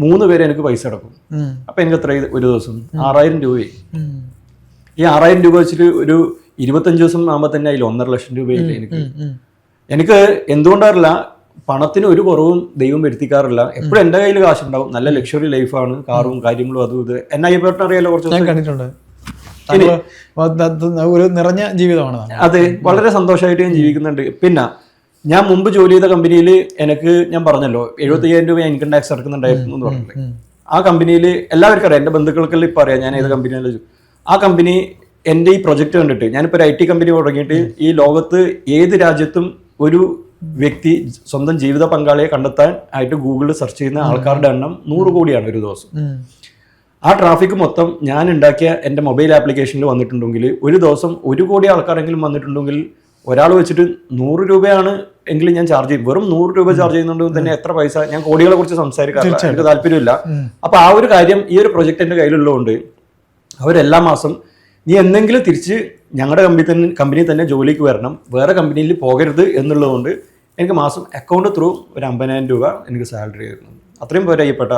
3 പേര് എനിക്ക് പൈസ അടക്കും. അപ്പൊ എനിക്ക് എത്ര ഒരു ദിവസം 6000 രൂപയായി. ഈ 6000 രൂപ വെച്ചിട്ട് ഒരു 25 ദിവസം ആകുമ്പോൾ തന്നെ അതിൽ 1.5 ലക്ഷം രൂപയില്ലേ എനിക്ക് എന്തുകൊണ്ടറിയില്ല. പണത്തിന് ഒരു കുറവും ദൈവം വരുത്തിക്കാറില്ല. എപ്പോഴും എന്റെ കയ്യിൽ കാശുണ്ടാവും. നല്ല ലക്ഷറി ലൈഫാണ്, കാറും കാര്യങ്ങളും അതും ഇത്. എന്നെ അയ്യപ്പേട്ടൻ അറിയാലോ, കുറച്ച് കണ്ടിട്ടുണ്ട്. ഒരു നിറഞ്ഞ ജീവിതമാണ്. അതെ, വളരെ സന്തോഷമായിട്ട് ഞാൻ ജീവിക്കുന്നുണ്ട്. പിന്നെ ഞാൻ മുമ്പ് ജോലി ചെയ്ത കമ്പനിയിൽ എനിക്ക് ഞാൻ പറഞ്ഞല്ലോ 75,000 രൂപ ഇൻകം ടാക്സ് അടക്കുന്നുണ്ടായിരുന്നു എന്ന് പറഞ്ഞില്ലേ. ആ കമ്പനിയിൽ എല്ലാവർക്കും അറിയാം, എന്റെ ബന്ധുക്കൾക്കെല്ലാം ഇപ്പൊ അറിയാം ഞാൻ ഏത് കമ്പനിയിലും. ആ കമ്പനി എൻ്റെ ഈ പ്രൊജക്ട് കണ്ടിട്ട്, ഞാനിപ്പോൾ ഒരു IT കമ്പനി തുടങ്ങിയിട്ട് ഈ ലോകത്ത് ഏത് രാജ്യത്തും ഒരു വ്യക്തി സ്വന്തം ജീവിത പങ്കാളിയെ കണ്ടെത്താൻ ആയിട്ട് ഗൂഗിളിൽ സെർച്ച് ചെയ്യുന്ന ആൾക്കാരുടെ എണ്ണം 100 കോടിയാണ് ഒരു ദിവസം. ആ ട്രാഫിക് മൊത്തം ഞാൻ ഉണ്ടാക്കിയ എൻ്റെ മൊബൈൽ ആപ്ലിക്കേഷനിൽ വന്നിട്ടുണ്ടെങ്കിൽ ഒരു ദിവസം 1 കോടി ആൾക്കാരെങ്കിലും വന്നിട്ടുണ്ടെങ്കിൽ ഒരാൾ വെച്ചിട്ട് 100 രൂപയാണ് എങ്കിലും ഞാൻ ചാർജ് ചെയ്യും. വെറും 100 രൂപ ചാർജ് ചെയ്യുന്നുണ്ടെങ്കിൽ തന്നെ എത്ര പൈസ. ഞാൻ കോടികളെ കുറിച്ച് സംസാരിക്കാറില്ല, എനിക്ക് താല്പര്യമില്ല. അപ്പൊ ആ ഒരു കാര്യം, ഈ ഒരു പ്രൊജക്ട് എൻ്റെ കയ്യിലുള്ളതുകൊണ്ട് അവരെല്ലാ മാസം നീ എന്തെങ്കിലും തിരിച്ച് ഞങ്ങളുടെ കമ്പനി തന്നെ ജോലിക്ക് വരണം, വേറെ കമ്പനിയിൽ പോകരുത് എന്നുള്ളതുകൊണ്ട് എനിക്ക് മാസം അക്കൗണ്ട് ത്രൂ ഒരു 50,000 രൂപ എനിക്ക് സാലറി ആയിരുന്നു. അത്രയും പോരാ ചെയ്യപ്പെട്ട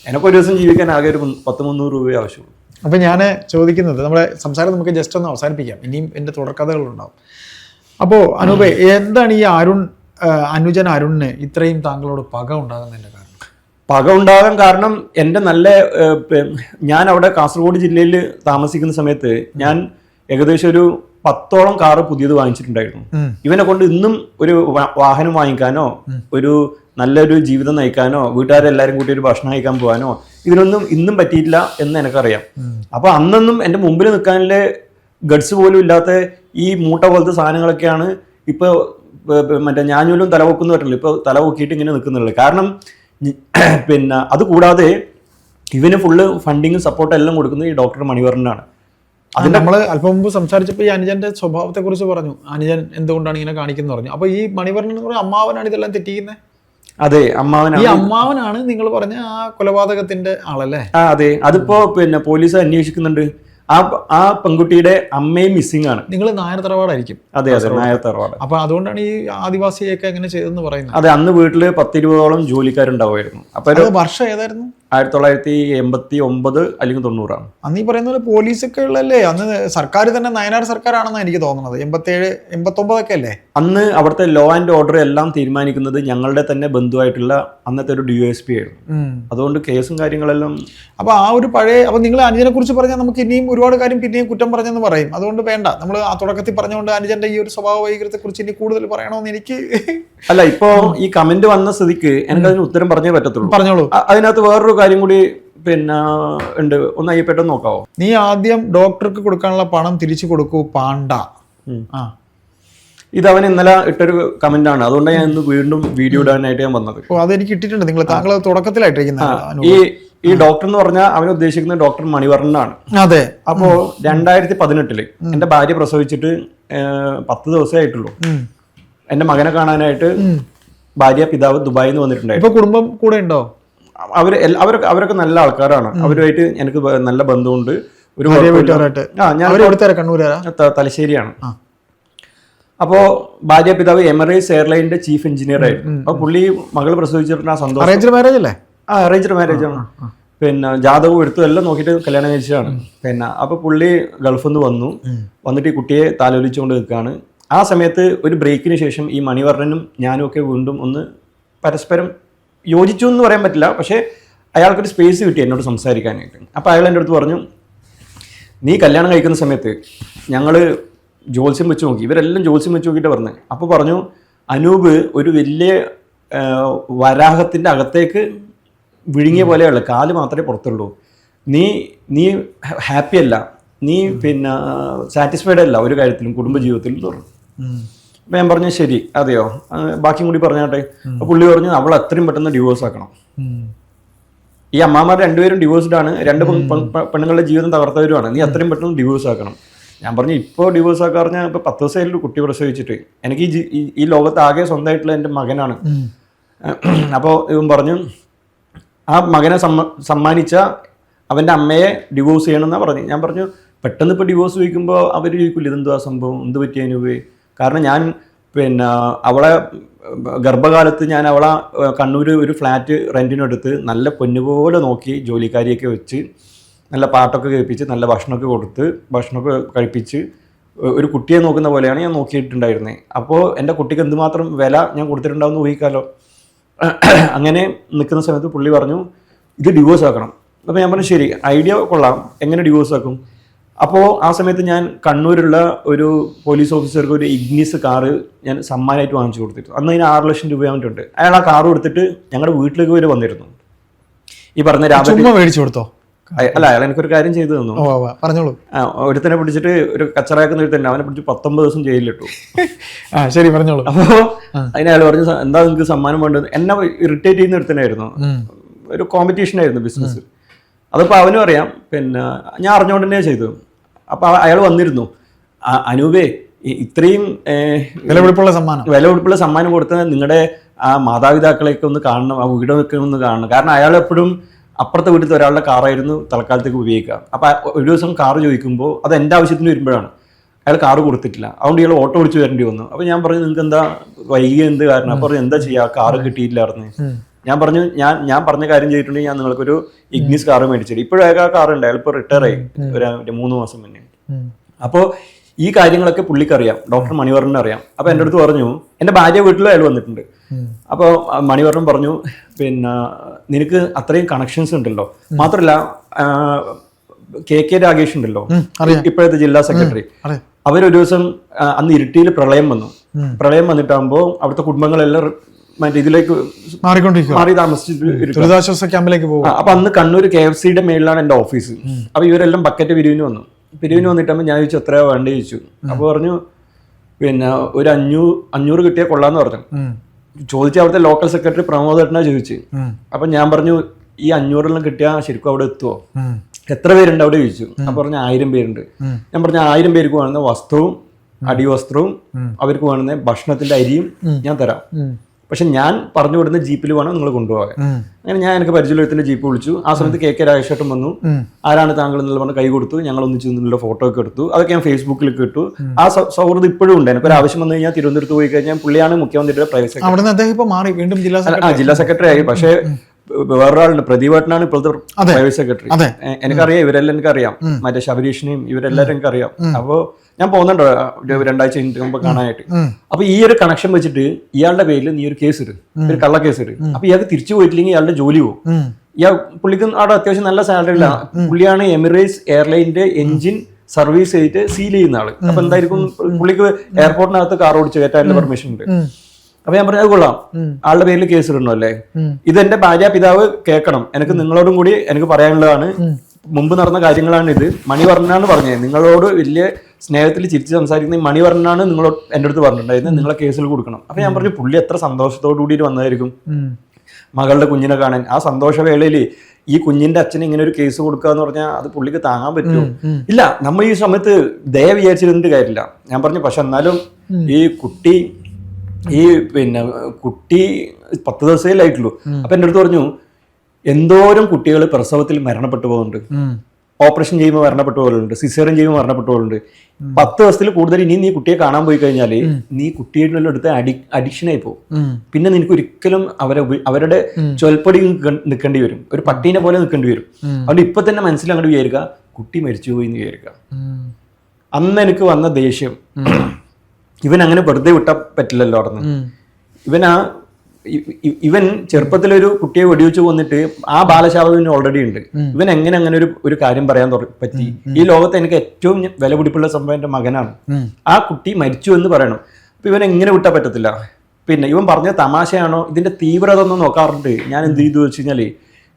എനിക്ക് ഒരു ദിവസം ജീവിക്കാൻ ആകെ ഒരു 100-300 രൂപ ആവശ്യമുള്ളൂ. അപ്പം ഞാൻ ചോദിക്കുന്നത്, നമ്മുടെ സംസാരം നമുക്ക് ജസ്റ്റ് ഒന്ന് അവസാനിപ്പിക്കാം, ഇനിയും എൻ്റെ തുടർക്കഥകളുണ്ടാവും. അപ്പോൾ അനൂപേ, എന്താണ് ഈ അനുജൻ അരുണിന് ഇത്രയും താങ്കളോട് പക ഉണ്ടാകുന്നതിൻ്റെ കാരണം? പക ഉണ്ടാകാൻ കാരണം എൻ്റെ ഞാൻ അവിടെ കാസർഗോഡ് ജില്ലയിൽ താമസിക്കുന്ന സമയത്ത് ഞാൻ ഏകദേശം ഒരു 10ഓളം കാറ് പുതിയത് വാങ്ങിച്ചിട്ടുണ്ടായിരുന്നു. ഇവനെ കൊണ്ട് ഇന്നും ഒരു വാഹനം വാങ്ങിക്കാനോ ഒരു നല്ലൊരു ജീവിതം നയിക്കാനോ വീട്ടുകാരെല്ലാരും കൂട്ടി ഒരു ഭക്ഷണം കഴിക്കാൻ പോകാനോ ഇതിനൊന്നും ഇന്നും പറ്റിയിട്ടില്ല എന്ന് എനിക്കറിയാം. അപ്പൊ അന്നൊന്നും എൻ്റെ മുമ്പിൽ നിൽക്കാനുള്ള ഗഡ്സ് പോലും ഇല്ലാത്ത ഈ മൂട്ട പോലത്തെ സാധനങ്ങളൊക്കെയാണ് ഇപ്പൊ മറ്റേ ഞാഞ്ഞൂലും തലവെക്കുന്നു പറ്റില്ല, ഇപ്പൊ തലവൊക്കിയിട്ട് ഇങ്ങനെ നിൽക്കുന്നുള്ളത്. കാരണം പിന്നെ അത് കൂടാതെ ഇവന് ഫുള്ള് ഫണ്ടിങ്ങും സപ്പോർട്ടും എല്ലാം കൊടുക്കുന്നത് ഈ ഡോക്ടർ മണിവർണ്ണനാണ്. അത് നമ്മൾ അല്പം മുമ്പ് സംസാരിച്ചപ്പോൾ ഈ അനുജന്റെ സ്വഭാവത്തെ കുറിച്ച് പറഞ്ഞു, അനുജൻ എന്തുകൊണ്ടാണ് ഇങ്ങനെ കാണിക്കുന്നത് പറഞ്ഞു. അപ്പൊ ഈ മണിവർണ്ണൻ എന്ന് പറഞ്ഞ അമ്മാവനാണ് ഇതെല്ലാം തെറ്റിക്കുന്നത്. അതെ, അമ്മാവനാണ്. ഈ അമ്മാവനാണ് നിങ്ങൾ പറഞ്ഞ ആ കൊലപാതകത്തിന്റെ ആളല്ലേ? അതെ, അതിപ്പോ പിന്നെ പോലീസ് അന്വേഷിക്കുന്നുണ്ട്. ആ പെൺകുട്ടിയുടെ അമ്മയും മിസ്സിംഗ് ആണ്. നിങ്ങൾ നായർ തറവാടായിരിക്കും? അതെ അതെ, നായർ തറവാട്. അപ്പൊ അതുകൊണ്ടാണ് ഈ ആദിവാസിയൊക്കെ എങ്ങനെ ചെയ്തെന്ന് പറയുന്നത്. അതെ, അന്ന് വീട്ടില് 10-20ഓളം ജോലിക്കാരുണ്ടാവുമായിരുന്നു. അപ്പൊ വർഷം ഏതായിരുന്നു? 1989 അല്ലെങ്കിൽ 90. അന്ന് ഈ പറയുന്ന പോലെ പോലീസൊക്കെ ഉള്ളല്ലേ? അന്ന് സർക്കാർ തന്നെ നയനാർ സർക്കാരാണെന്നാണ് എനിക്ക് തോന്നുന്നത്. 87-89 അല്ലേ? അന്ന് അവിടുത്തെ ലോ ആൻഡ് ഓർഡർ എല്ലാം തീരുമാനിക്കുന്നത് ഞങ്ങളുടെ തന്നെ ബന്ധുവായിട്ടുള്ള അന്നത്തെ ഒരു DSP ആയിരുന്നു. അതുകൊണ്ട് കേസും കാര്യങ്ങളെല്ലാം. അപ്പൊ ആ ഒരു പഴയ, അപ്പൊ നിങ്ങൾ അനുജനെ കുറിച്ച് പറഞ്ഞാൽ നമുക്ക് ഇനിയും ഒരുപാട് കാര്യം പിന്നെയും കുറ്റം പറഞ്ഞെന്ന് പറയും. അതുകൊണ്ട് വേണ്ട, നമ്മൾ ആ തുടക്കത്തിൽ പറഞ്ഞുകൊണ്ട് അനുജന്റെ ഈ ഒരു സ്വഭാവ വൈകൃതത്തെ കുറിച്ച് ഇനി കൂടുതൽ പറയണമെന്ന് എനിക്ക് അല്ല. ഇപ്പോ ഈ കമന്റ് വന്ന സ്ഥിതിക്ക് എനിക്ക് അതിന് ഉത്തരം പറഞ്ഞേ പറ്റത്തുള്ളൂ. പറഞ്ഞോളൂ. അതിനകത്ത് വേറൊരു കാര്യം കൂടി പിന്നെ ഉണ്ട്, ഒന്ന് അയ്യപ്പെട്ടെന്ന് നോക്കാവോ? നീ ആദ്യം ഡോക്ടർക്ക് കൊടുക്കാനുള്ള പണം തിരിച്ചു കൊടുക്കൂ പാണ്ട. ഇത് അവൻ ഇന്നലെ ഇട്ടൊരു കമന്റ് ആണ്, അതുകൊണ്ടാണ് ഞാൻ ഇന്ന് വീണ്ടും വീഡിയോ ഇടാനായിട്ട് ഞാൻ വന്നത്. അതെനിക്ക് ഇട്ടിട്ടുണ്ട്. താങ്കൾ തുടക്കത്തിലായിട്ടിരിക്കുന്ന ഈ ഡോക്ടർ എന്ന് പറഞ്ഞാൽ അവൻ ഉദ്ദേശിക്കുന്നത് ഡോക്ടർ മണിവർണ്ണനാണ്. അതെ. അപ്പോ 2018 എന്റെ ഭാര്യ പ്രസവിച്ചിട്ട് 10 ദിവസമേ ആയിട്ടുള്ളൂ. എന്റെ മകനെ കാണാനായിട്ട് ഭാര്യ പിതാവ് ദുബായിൽ നിന്ന് വന്നിട്ടുണ്ടായിരുന്നു. ഇപ്പൊ കുടുംബം കൂടെ ഉണ്ടോ? അവരൊക്കെ നല്ല ആൾക്കാരാണ്. അവരുമായിട്ട് എനിക്ക് നല്ല ബന്ധമുണ്ട്. ഒരു തലശ്ശേരിയാണ്. അപ്പോ ഭാര്യ പിതാവ് എമിറേറ്റ്സ് എയർലൈനിന്റെ ചീഫ് എഞ്ചിനീയർ ആയിരുന്നു. അപ്പൊ പുള്ളി മകൾ പ്രസവിച്ചിട്ട് ആ സന്തോഷം. അറേഞ്ച്ഡ് മാരേജ് അല്ലേ? അറേഞ്ച്ഡ് മാരേജ് ആണ്. പിന്നെ ജാതകവും എടുത്തു എല്ലാം നോക്കിയിട്ട് കല്യാണം കഴിച്ചതാണ്. പിന്നെ അപ്പോൾ പുള്ളി ഗൾഫിൽ നിന്ന് വന്നിട്ട് ഈ കുട്ടിയെ താലോലിച്ചുകൊണ്ട് നിൽക്കുകയാണ്. ആ സമയത്ത് ഒരു ബ്രേക്കിന് ശേഷം ഈ മണിവർണ്ണനും ഞാനും ഒക്കെ വീണ്ടും ഒന്ന് പരസ്പരം യോജിച്ചു എന്ന് പറയാൻ പറ്റില്ല, പക്ഷേ അയാൾക്കൊരു സ്പേസ് കിട്ടി എന്നോട് സംസാരിക്കാനായിട്ട്. അപ്പോൾ അയാൾ എൻ്റെ അടുത്ത് പറഞ്ഞു, നീ കല്യാണം കഴിക്കുന്ന സമയത്ത് ഞങ്ങൾ ജ്യോത്സ്യം വെച്ച് നോക്കി, ഇവരെല്ലാം ജ്യോത്സ്യം വെച്ച് നോക്കിയിട്ട് പറഞ്ഞു. അപ്പോൾ പറഞ്ഞു, അനൂപ് ഒരു വലിയ വരാഹത്തിൻ്റെ അകത്തേക്ക് വിഴുങ്ങിയ പോലെയുള്ള കാല് മാത്രമേ പുറത്തുള്ളൂ, നീ ഹാപ്പി അല്ല, നീ പിന്നെ സാറ്റിസ്ഫൈഡ് അല്ല ഒരു കാര്യത്തിലും കുടുംബജീവിതത്തിലും പറഞ്ഞു. അപ്പം ഞാൻ പറഞ്ഞു ശരി, അതെയോ, ബാക്കിയും കൂടി പറഞ്ഞാട്ടെ. അപ്പോൾ പുള്ളി പറഞ്ഞു, അവൾ അത്രയും പെട്ടെന്ന് ഡിവോഴ്സ് ആക്കണം. ഈ അമ്മാമാർ രണ്ടുപേരും ഡിവോഴ്സ്ഡ് ആണ്, രണ്ട് പെണ്ണുങ്ങളുടെ ജീവിതം തകർത്തവരുമാണ്, നീ അത്രയും പെട്ടെന്ന് ഡിവോഴ്സ് ആക്കണം. ഞാൻ പറഞ്ഞു ഇപ്പോൾ ഡിവോഴ്സ് ആക്കാൻ പറഞ്ഞാൽ ഇപ്പോൾ 10 ദിവസമായാലും കുട്ടി പ്രസവിച്ചിട്ട്, എനിക്ക് ഈ ലോകത്ത് ആകെ സ്വന്തമായിട്ടുള്ള എൻ്റെ മകനാണ്. അപ്പോൾ ഇവൻ പറഞ്ഞു, ആ മകനെ സമ്മാനിച്ച അവൻ്റെ അമ്മയെ ഡിവോഴ്സ് ചെയ്യണമെന്നാണ് പറഞ്ഞു. ഞാൻ പറഞ്ഞു പെട്ടെന്ന് ഇപ്പോൾ ഡിവോഴ്സ് ചോദിക്കുമ്പോൾ അവർ ചോദിക്കില്ല ഇതെന്തുവാ സംഭവം, എന്ത് പറ്റിയ അനുഭവേ. കാരണം ഞാൻ പിന്നെ അവളെ ഗർഭകാലത്ത് ഞാൻ അവളെ കണ്ണൂർ ഒരു ഫ്ലാറ്റ് റെൻറ്റിനെടുത്ത് നല്ല പൊന്നുപോലെ നോക്കി, ജോലിക്കാരിയൊക്കെ വെച്ച് നല്ല പാട്ടൊക്കെ കേൾപ്പിച്ച് നല്ല ഭക്ഷണമൊക്കെ കൊടുത്ത് ഭക്ഷണമൊക്കെ കഴിപ്പിച്ച് ഒരു കുട്ടിയെ നോക്കുന്ന പോലെയാണ് ഞാൻ നോക്കിയിട്ടുണ്ടായിരുന്നത്. അപ്പോൾ എൻ്റെ കുട്ടിക്ക് എന്തുമാത്രം വില ഞാൻ കൊടുത്തിട്ടുണ്ടാവുമെന്ന് ഊഹിക്കാമല്ലോ. അങ്ങനെ നിൽക്കുന്ന സമയത്ത് പുള്ളി പറഞ്ഞു, ഇത് ഡിവോഴ്സ് ആക്കണം. അപ്പോൾ ഞാൻ പറഞ്ഞു ശരി, ഐഡിയ കൊള്ളാം, എങ്ങനെ ഡിവോഴ്സ് ആക്കും. അപ്പോൾ ആ സമയത്ത് ഞാൻ കണ്ണൂരുള്ള ഒരു പോലീസ് ഓഫീസർക്ക് ഒരു ഇഗ്നിസ് കാറ് ഞാൻ സമ്മാനമായിട്ട് വാങ്ങിച്ചു കൊടുത്തിട്ടു. അന്ന് അതിന് 6 ലക്ഷം രൂപ ആയിട്ടുണ്ട്. അയാൾ ആ കാറ് കൊടുത്തിട്ട് ഞങ്ങളുടെ വീട്ടിലേക്ക് വരെ വന്നിരുന്നു. ഈ പറഞ്ഞ രാവിലെ മേടിച്ചു കൊടുത്തോ? അല്ല, അയാൾ എനിക്കൊരു കാര്യം ചെയ്തു തന്നു. പറഞ്ഞോളൂ. ഒരുത്തനെ പിടിച്ചിട്ട് ഒരു കച്ചറാക്കുന്ന ഒരുത്തന്നെ അവനെ പിടിച്ച് 19 ദിവസം ജയിലിലിട്ടു. ശരി, പറഞ്ഞോളൂ. അപ്പോൾ അതിന് അയാൾ പറഞ്ഞു, എന്താ നിങ്ങൾക്ക് സമ്മാനം വേണ്ടത്. എന്നെ ഇറിറ്റേറ്റ് ചെയ്യുന്ന ഒരുത്തനായിരുന്നു. ഒരു കോമ്പറ്റീഷൻ ആയിരുന്നു ബിസിനസ്. അതിപ്പോൾ അവനും അറിയാം, പിന്നെ ഞാൻ അറിഞ്ഞുകൊണ്ട് തന്നെയാണ് ചെയ്തത്. അപ്പോൾ അയാൾ വന്നിരുന്നു, അനൂപേ ഇത്രയും വിലപിടിപ്പുള്ള സമ്മാനം കൊടുത്ത നിങ്ങളുടെ ആ മാതാപിതാക്കളെയൊക്കെ ഒന്ന് കാണണം, ആ വീടൊക്കെ ഒന്ന് കാണണം. കാരണം അയാൾ എപ്പോഴും അപ്പുറത്തെ വീട്ടിലത്തെ ഒരാളുടെ കാറായിരുന്നു തൽക്കാലത്തേക്ക് ഉപയോഗിക്കുക. അപ്പോൾ ഒരു ദിവസം കാറ് ചോദിക്കുമ്പോൾ അത് എൻ്റെ ആവശ്യത്തിന് വരുമ്പോഴാണ് അയാൾ കാറ് കൊടുത്തിട്ടില്ല. അതുകൊണ്ട് ഇയാൾ ഓട്ടോ വിളിച്ച് വരേണ്ടി വന്നു. അപ്പോൾ ഞാൻ പറഞ്ഞു, നിങ്ങൾക്ക് എന്താ വൈകി എന്ത് കാരണം? അപ്പോൾ പറഞ്ഞു, എന്താ ചെയ്യുക, കാറ് കിട്ടിയില്ലായിരുന്നു. ഞാൻ പറഞ്ഞു, ഞാൻ പറഞ്ഞ കാര്യം ചെയ്തിട്ടുണ്ടെങ്കിൽ ഞാൻ നിങ്ങൾക്കൊരു ഇഗ്നിസ് കാറ് മേടിച്ചിട്ട്, ഇപ്പോഴും ആ കാറുണ്ട്, അയാൾ ഇപ്പോൾ റിട്ടയർ ആയി ഒരു 3 മാസം മുന്നേ. അപ്പോൾ ഈ കാര്യങ്ങളൊക്കെ പുള്ളിക്കറിയാം, ഡോക്ടർ മണിവർണ്ണൻ അറിയാം. അപ്പോൾ എൻ്റെ അടുത്ത് പറഞ്ഞു, എൻ്റെ ഭാര്യ വീട്ടിലും അയാൾ വന്നിട്ടുണ്ട്. അപ്പോൾ മണിവർണ്ണൻ പറഞ്ഞു, പിന്നെ നിനക്ക് അത്രയും കണക്ഷൻസ് ഉണ്ടല്ലോ, മാത്രമല്ല KK രാഗേഷ് ഉണ്ടല്ലോ, ഇപ്പോഴത്തെ ജില്ലാ സെക്രട്ടറി, അവരൊരു ദിവസം അന്ന് ഇരിട്ടിയിൽ പ്രളയം വന്നിട്ടാകുമ്പോൾ അവിടുത്തെ കുടുംബങ്ങളെല്ലാം മറ്റേ ഇതിലേക്ക് മാറി താമസിച്ചിട്ട് ക്യാമ്പിലേക്ക് പോകും. അപ്പൊ അന്ന് കണ്ണൂർ KFCയുടെ മേളിലാണ് എൻ്റെ ഓഫീസ്. അപ്പൊ ഇവരെല്ലാം ബക്കറ്റ് പിരിവിന് വന്നിട്ടാകുമ്പോൾ ഞാൻ ചോദിച്ചു എത്രയാ വേണ്ടേ ചോദിച്ചു. അപ്പൊ പറഞ്ഞു, പിന്നെ ഒരു 500 കിട്ടിയാൽ കൊള്ളാന്ന് പറഞ്ഞു. ചോദിച്ച അവിടുത്തെ ലോക്കൽ സെക്രട്ടറി പ്രമോദേട്ടനാ ചോദിച്ചു. അപ്പൊ ഞാൻ പറഞ്ഞു, ഈ 500 കിട്ടിയാൽ ശരിക്കും അവിടെ എത്തുമോ, എത്ര പേരുണ്ട് അവിടെ ചോദിച്ചു. അപ്പൊ പറഞ്ഞു 1000 പേരുണ്ട്. ഞാൻ പറഞ്ഞു 1000 പേർക്ക് വേണമെന്ന വസ്ത്രവും അടിവസ്ത്രവും അവർക്ക് വേണമെന്ന ഭക്ഷണത്തിന്റെ അരിയും ഞാൻ തരാം, പക്ഷെ ഞാൻ പറഞ്ഞു വിടുന്ന ജീപ്പിൽ വേണം നിങ്ങൾ കൊണ്ടുപോകാൻ. അങ്ങനെ ഞാൻ എനിക്ക് പരിചയത്തിന്റെ ജീപ്പ് വിളിച്ചു. ആ സമയത്ത് KK രാജേഷേട്ടൻ വന്നു. ആരാണ് താങ്കൾ എന്നുള്ള പറഞ്ഞ് കൈ കൊടുത്തു. ഞങ്ങൾ ഒന്നിച്ച് നിന്നുള്ള ഫോട്ടോ ഒക്കെ എടുത്തു. അതൊക്കെ ഞാൻ ഫേസ്ബുക്കിലേക്ക് ഇട്ടു. ആ സൗഹൃദം ഇപ്പോഴും ഉണ്ട്. എനിക്കൊരു ആവശ്യം വന്നു കഴിഞ്ഞാൽ തിരുവനന്തപുരത്ത് പോയി കഴിഞ്ഞാൽ പുള്ളിയാണ് മുഖ്യമന്ത്രിയുടെ പ്രൈവറ്റ് സെക്രട്ടറി, ജില്ലാ സെക്രട്ടറി ആയി. പക്ഷേ വേറൊരാളുണ്ട്, പ്രദീപേട്ടനാണ് ഇപ്പോഴത്തെ പ്രൈവറ്റ് സെക്രട്ടറി. എനിക്കറിയാം, ഇവരെല്ലാം എനിക്കറിയാം, മറ്റേ ശബരീഷിനെയും ഇവരെല്ലാവരും എനിക്കറിയാം. അപ്പോൾ ഞാൻ പോകുന്നുണ്ടോ 2 ആഴ്ച കഴിഞ്ഞിട്ട് കാണാനായിട്ട്. അപ്പൊ ഈ ഒരു കണക്ഷൻ വെച്ചിട്ട് ഇയാളുടെ പേരിൽ നീ ഒരു കേസ് ഇടും, ഒരു കള്ള കേസ് ഇടും. അപ്പൊ ഇയാൾക്ക് തിരിച്ചു പോയിട്ടില്ലെങ്കിൽ ഇയാളുടെ ജോലി പോകും. പുള്ളിക്ക് അവിടെ അത്യാവശ്യം നല്ല സാലറി ഇല്ല. പുള്ളിയാണ് എമിറേറ്റ്സ് എയർലൈനിന്റെ എഞ്ചിൻ സർവീസ് ചെയ്തിട്ട് സീൽ ചെയ്യുന്ന ആള്. അപ്പൊ എന്തായിരിക്കും, പുള്ളിക്ക് എയർപോർട്ടിനകത്ത് കാർ ഓടിച്ച് കയറ്റാനുള്ള പെർമിഷൻ ഉണ്ട്. അപ്പൊ ഞാൻ പറഞ്ഞു, അത് കൊള്ളാം, ആളുടെ പേരിൽ കേസ് ഇടണോ അല്ലേ. ഇത് എന്റെ ഭാര്യ പിതാവ് കേൾക്കണം, എനിക്ക് നിങ്ങളോടും കൂടി എനിക്ക് പറയാനുള്ളതാണ്. മുമ്പ് നടന്ന കാര്യങ്ങളാണ് ഇത്. മണിവർണ്ണനാണ് പറഞ്ഞത്, നിങ്ങളോട് വലിയ സ്നേഹത്തിൽ ചിരിച്ച് സംസാരിക്കുന്ന മണിവർണ്ണനാണ് നിങ്ങളോട് എൻ്റെ അടുത്ത് പറഞ്ഞിട്ടുണ്ടായിരുന്നത്, നിങ്ങളെ കേസിൽ കൊടുക്കണം. അപ്പൊ ഞാൻ പറഞ്ഞു, പുള്ളി എത്ര സന്തോഷത്തോടു കൂടിയിട്ട് വന്നതായിരിക്കും മകളുടെ കുഞ്ഞിനെ കാണാൻ. ആ സന്തോഷവേളയിൽ ഈ കുഞ്ഞിന്റെ അച്ഛന് ഇങ്ങനെ ഒരു കേസ് കൊടുക്കുക എന്ന് പറഞ്ഞാൽ അത് പുള്ളിക്ക് താങ്ങാൻ പറ്റുമോ? ഇല്ല, നമ്മൾ ഈ സമയത്ത് ദയ വിചാരിച്ചിരുന്നിട്ട് കാര്യമില്ല. ഞാൻ പറഞ്ഞു, പക്ഷെ എന്നാലും ഈ കുട്ടി 10 ദിവസമേ ആയിട്ടുള്ളൂ. അപ്പൊ എൻ്റെ അടുത്ത് പറഞ്ഞു, എന്തോരം കുട്ടികൾ പ്രസവത്തിൽ മരണപ്പെട്ടു പോകുന്നുണ്ട്. ഓപ്പറേഷൻ ചെയ്യുമ്പോൾ മരണപ്പെട്ട പോലുണ്ട്, സിസേറിയൻ ചെയ്യുമ്പോൾ മരണപ്പെട്ട പോലുണ്ട്. 10 ദിവസത്തിൽ കൂടുതൽ ഇനി നീ കുട്ടിയെ കാണാൻ പോയി കഴിഞ്ഞാൽ നീ കുട്ടിയുടെ അടുത്ത് അഡിക്ഷൻ ആയി പോകും. പിന്നെ നിനക്ക് ഒരിക്കലും അവരുടെ ചൊൽപ്പടി നിൽക്കേണ്ടി വരും, ഒരു പട്ടീനെ പോലെ നിൽക്കേണ്ടി വരും. അതുകൊണ്ട് ഇപ്പൊ തന്നെ മനസ്സിൽ അങ്ങോട്ട് വിചാരിക്കുക കുട്ടി മരിച്ചു പോയി എന്ന് വിചാരിക്കുക. അന്ന് എനിക്ക് വന്ന ദേഷ്യം, ഇവൻ അങ്ങനെ വെറുതെ വിട്ടാൽ പറ്റില്ലല്ലോ അവിടെ നിന്ന്. ഇവൻ ചെറുപ്പത്തിലൊരു കുട്ടിയെ വെടിവെച്ച് കൊന്നിട്ട് ആ ബാലശാപം ഓൾറെഡി ഉണ്ട്. ഇവൻ എങ്ങനെ അങ്ങനെ ഒരു കാര്യം പറയാൻ പറ്റി? ഈ ലോകത്ത് എനിക്ക് ഏറ്റവും വില പിടിപ്പുള്ള സംഭവം എന്റെ മകനാണ്. ആ കുട്ടി മരിച്ചു എന്ന് പറയണം. അപ്പൊ ഇവൻ എങ്ങനെ വിട്ടാൻ പറ്റത്തില്ല. പിന്നെ ഇവൻ പറഞ്ഞ തമാശയാണോ ഇതിന്റെ തീവ്രത ഒന്നും നോക്കാറുണ്ട്. ഞാൻ എന്ത് ചെയ്തു വെച്ച് കഴിഞ്ഞാല്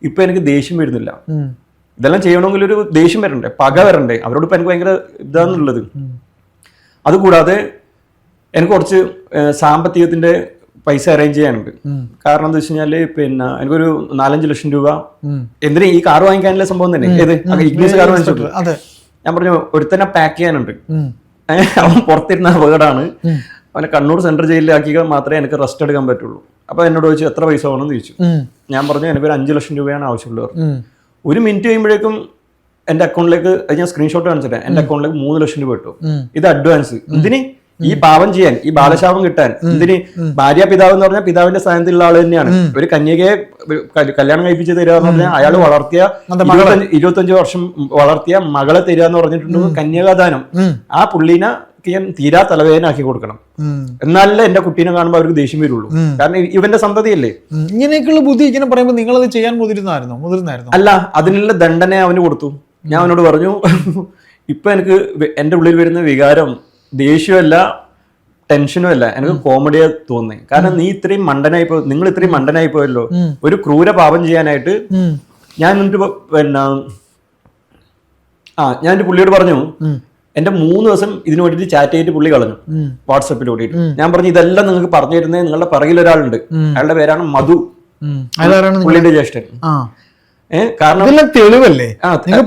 ഇപ്പൊ എനിക്ക് ദേഷ്യം വരുന്നില്ല. ഇതെല്ലാം ചെയ്യണമെങ്കിൽ ഒരു ദേഷ്യം വരണ്ടേ, പക വരണ്ടേ. അവരോട് ഇപ്പൊ എനിക്ക് ഭയങ്കര ഇതാന്നുള്ളത്. അതുകൂടാതെ എനിക്ക് കുറച്ച് സാമ്പത്തികത്തിന്റെ പൈസ അറേഞ്ച് ചെയ്യാനുണ്ട്. കാരണം എന്താ വെച്ച് കഴിഞ്ഞാല് പിന്നെ എനിക്കൊരു 4-5 ലക്ഷം രൂപ എന്തിനാ ഈ കാർ വാങ്ങിക്കാനുള്ള സംഭവം തന്നെ. ഏത് ഇഗ്നിസ് കാർ വാങ്ങിച്ചിട്ട് ഞാൻ പറഞ്ഞു ഒരുത്തന്നെ പാക്ക് ചെയ്യാനുണ്ട്. അവൻ പുറത്തിരുന്ന അപകടമാണ്. അവനെ കണ്ണൂർ സെൻട്രൽ ജയിലിലാക്കിയാൽ മാത്രമേ എനിക്ക് റെസ്റ്റ് എടുക്കാൻ പറ്റുള്ളൂ. അപ്പൊ എന്നോട് ചോദിച്ചു എത്ര പൈസ വേണമെന്ന് ചോദിച്ചു. ഞാൻ പറഞ്ഞു എനിക്കൊരു 5 ലക്ഷം രൂപയാണ് ആവശ്യമുള്ളത്. 1 മിനിറ്റ് കഴിയുമ്പോഴേക്കും എന്റെ അക്കൗണ്ടിലേക്ക്, ഞാൻ സ്ക്രീൻഷോട്ട് കാണിച്ചിട്ട് എന്റെ അക്കൗണ്ടിലേക്ക് 3 ലക്ഷം രൂപ ഇട്ടു. ഇത് അഡ്വാൻസ്. ഇതിന് ഈ പാപം ചെയ്യാൻ, ഈ ബാലശാപം കിട്ടാൻ. ഇതിന് ഭാര്യ പിതാവ് എന്ന് പറഞ്ഞാൽ പിതാവിന്റെ സ്ഥാനത്തുള്ള ആള് തന്നെയാണ്. ഒരു കന്യകയെ കല്യാണം കഴിപ്പിച്ച് തരിക എന്ന് പറഞ്ഞാൽ അയാൾ വളർത്തിയ 25 വർഷം വളർത്തിയ മകളെ തരിക എന്ന് പറഞ്ഞിട്ടുണ്ട് കന്യകാദാനം. ആ പുള്ളീനെ ഞാൻ തീരാ തലവേദനാക്കി കൊടുക്കണം. എന്നാലല്ലേ എന്റെ കുട്ടീനെ കാണുമ്പോൾ അവർക്ക് ദേഷ്യം വരുള്ളൂ. കാരണം ഇവന്റെ സന്തതിയല്ലേ. ഇങ്ങനെയൊക്കെയുള്ള ബുദ്ധി ഇങ്ങനെ പറയുമ്പോൾ നിങ്ങൾ അത് ചെയ്യാൻ മുതിർന്നായിരുന്നു? അല്ല, അതിനുള്ള ദണ്ഡന അവന് കൊടുത്തു. ഞാൻ അവനോട് പറഞ്ഞു ഇപ്പൊ എനിക്ക് എന്റെ ഉള്ളിൽ വരുന്ന വികാരം ദേഷ്യമല്ല, ടെൻഷനും അല്ല, എനിക്ക് കോമഡിയാ തോന്നി. കാരണം നീ ഇത്രയും മണ്ടനായി പോയി, നിങ്ങൾ ഇത്രയും മണ്ടനായി പോയല്ലോ ഒരു ക്രൂര പാപം ചെയ്യാനായിട്ട്. ഞാൻ എന്നിട്ട് പിന്നെ ഞാൻ എന്റെ പുള്ളിയോട് പറഞ്ഞു എന്റെ 3 ദിവസം ഇതിനു വേണ്ടിയിട്ട് ചാറ്റ് ചെയ്തിട്ട് പുള്ളി കളഞ്ഞു വാട്സപ്പിൽ ഓടിയിട്ട്. ഞാൻ പറഞ്ഞു ഇതെല്ലാം നിങ്ങൾക്ക് പറഞ്ഞു തരുന്നത് നിങ്ങളുടെ പിറകിൽ ഒരാളുണ്ട്, അയാളുടെ പേരാണ് മധു, പുള്ളിന്റെ ജ്യേഷ്ഠൻ. കാരണം തെളിവല്ലേ,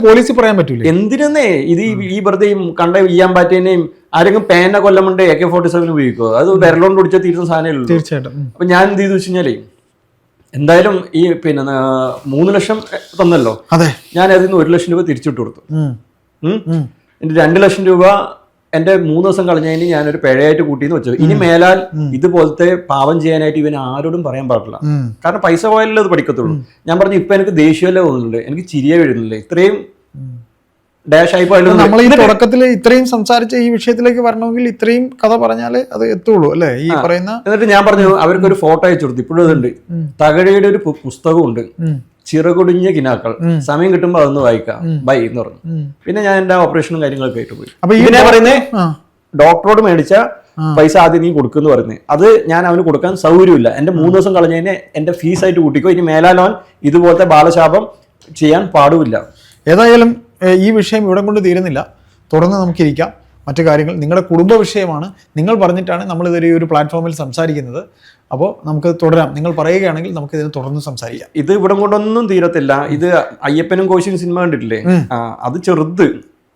പോലീസിൽ പറയാൻ പറ്റൂല. എന്തിനെന്നേ ഇത് ഈ വെറുതെ കണ്ട ചെയ്യാൻ പറ്റിയതിനെയും ആരെങ്കിലും പേന കൊല്ലമുണ്ട് AK-47 ഉപയോഗിക്കുമോ? അത് വിരലോണ്ട് പിടിച്ചാൽ തീരുന്ന സാധനമേ. തീർച്ചയായിട്ടും. അപ്പൊ ഞാൻ എന്ത് ചെയ്തു വെച്ച് കഴിഞ്ഞാലേ എന്തായാലും ഈ പിന്നെ 3 ലക്ഷം തന്നല്ലോ, ഞാൻ അതിൽ നിന്ന് 1 ലക്ഷം രൂപ തിരിച്ചിട്ട് കൊടുത്തു. എന്റെ 2 ലക്ഷം രൂപ എന്റെ 3 ദിവസം കളഞ്ഞതിന് ഞാനൊരു പിഴയായിട്ട് കൂട്ടിന്ന് വെച്ചത്. ഇനി മേലാൽ ഇതുപോലത്തെ പാവം ചെയ്യാനായിട്ട് ഇവൻ ആരോടും പറയാൻ പാടില്ല. കാരണം പൈസ പോയാലേ അത് പഠിക്കത്തുള്ളൂ. ഞാൻ പറഞ്ഞു ഇപ്പൊ എനിക്ക് ദേഷ്യമല്ലേ തോന്നുന്നുണ്ട്, എനിക്ക് ചിരിയെ വീഴുന്നില്ല. ഇത്രയും ഡാഷ് ആയി പോയാലും നമ്മൾ ഈ തുടക്കത്തിൽ ഇത്രയും സംസാരിച്ച ഈ വിഷയത്തിലേക്ക് വരണമെങ്കിൽ ഇത്രയും കഥ പറഞ്ഞാലേ അത് എത്തുള്ളൂ അല്ലെ ഈ പറയുന്ന. എന്നിട്ട് ഞാൻ പറഞ്ഞു അവർക്ക് ഒരു ഫോട്ടോ അയച്ചു കൊടുത്തു. ഇപ്പോഴും അതുണ്ട്. തകഴിയുടെ ഒരു പുസ്തകമുണ്ട്, ചിറകൊടിഞ്ഞ കിനാക്കൾ. സമയം കിട്ടുമ്പോ അതൊന്ന് വായിക്കാം ബൈ എന്ന് പറഞ്ഞു. പിന്നെ ഞാൻ എന്റെ ഓപ്പറേഷനും കാര്യങ്ങളൊക്കെ ആയിട്ട് പോയി. അപ്പൊ ഇതിനെ പറയുന്നേ ഡോക്ടറോട് മേടിച്ച പൈസ ആദ്യം നീ കൊടുക്കുന്നു പറയുന്നത്. അത് ഞാൻ അവന് കൊടുക്കാൻ സൗകര്യമില്ല. എന്റെ 3 ദിവസം കളഞ്ഞതിന് എന്റെ ഫീസായിട്ട് കൂട്ടിക്കോ. ഇനി മേലാലോൻ ഇതുപോലത്തെ ബാലശാപം ചെയ്യാൻ പാടുമില്ല. ഏതായാലും ഈ വിഷയം ഇവിടെ കൊണ്ട് തീരുന്നില്ല, തുടർന്ന് നമുക്കിരിക്കാം. മറ്റു കാര്യങ്ങൾ നിങ്ങളുടെ കുടുംബ വിഷയമാണ്, നിങ്ങൾ പറഞ്ഞിട്ടാണ് നമ്മളിതൊരു ഒരു പ്ലാറ്റ്ഫോമിൽ സംസാരിക്കുന്നത്. അപ്പോൾ നമുക്ക് തുടരാം. നിങ്ങൾ പറയുകയാണെങ്കിൽ നമുക്ക് ഇതിന് തുടർന്ന് സംസാരിക്കാം. ഇത് ഇവിടെ കൊണ്ടൊന്നും തീരത്തില്ല. ഇത് അയ്യപ്പനും കോശിയും സിനിമ കണ്ടിട്ടില്ലേ, അത് ചെറുത്.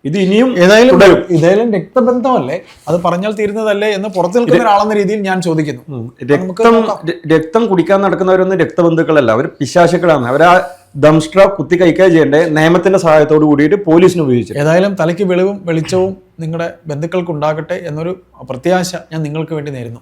ഇത് ഇനിയും ഏതായാലും രക്തബന്ധമല്ലേ, അത് പറഞ്ഞാൽ തീരുന്നതല്ലേ എന്ന് പുറത്തു നിൽക്കുന്ന ഒരാളെന്ന രീതിയിൽ ഞാൻ ചോദിക്കുന്നു. രക്തം കുടിക്കാൻ നടക്കുന്നവരൊന്നും രക്തബന്ധുക്കളല്ല, അവർ പിശാചുക്കളാണ്. അവരാ ദംഷ്ട്ര കുത്തി കഴിക്കാൻ ചെയ്യേണ്ടേ നിയമത്തിന്റെ സഹായത്തോട് കൂടിയിട്ട് പോലീസിന് ഉപയോഗിച്ചു. ഏതായാലും തലയ്ക്ക് വെളിവും വെളിച്ചവും നിങ്ങളുടെ ബന്ധുക്കൾക്ക് ഉണ്ടാകട്ടെ എന്നൊരു പ്രത്യാശ ഞാൻ നിങ്ങൾക്ക് വേണ്ടി നേരുന്നു.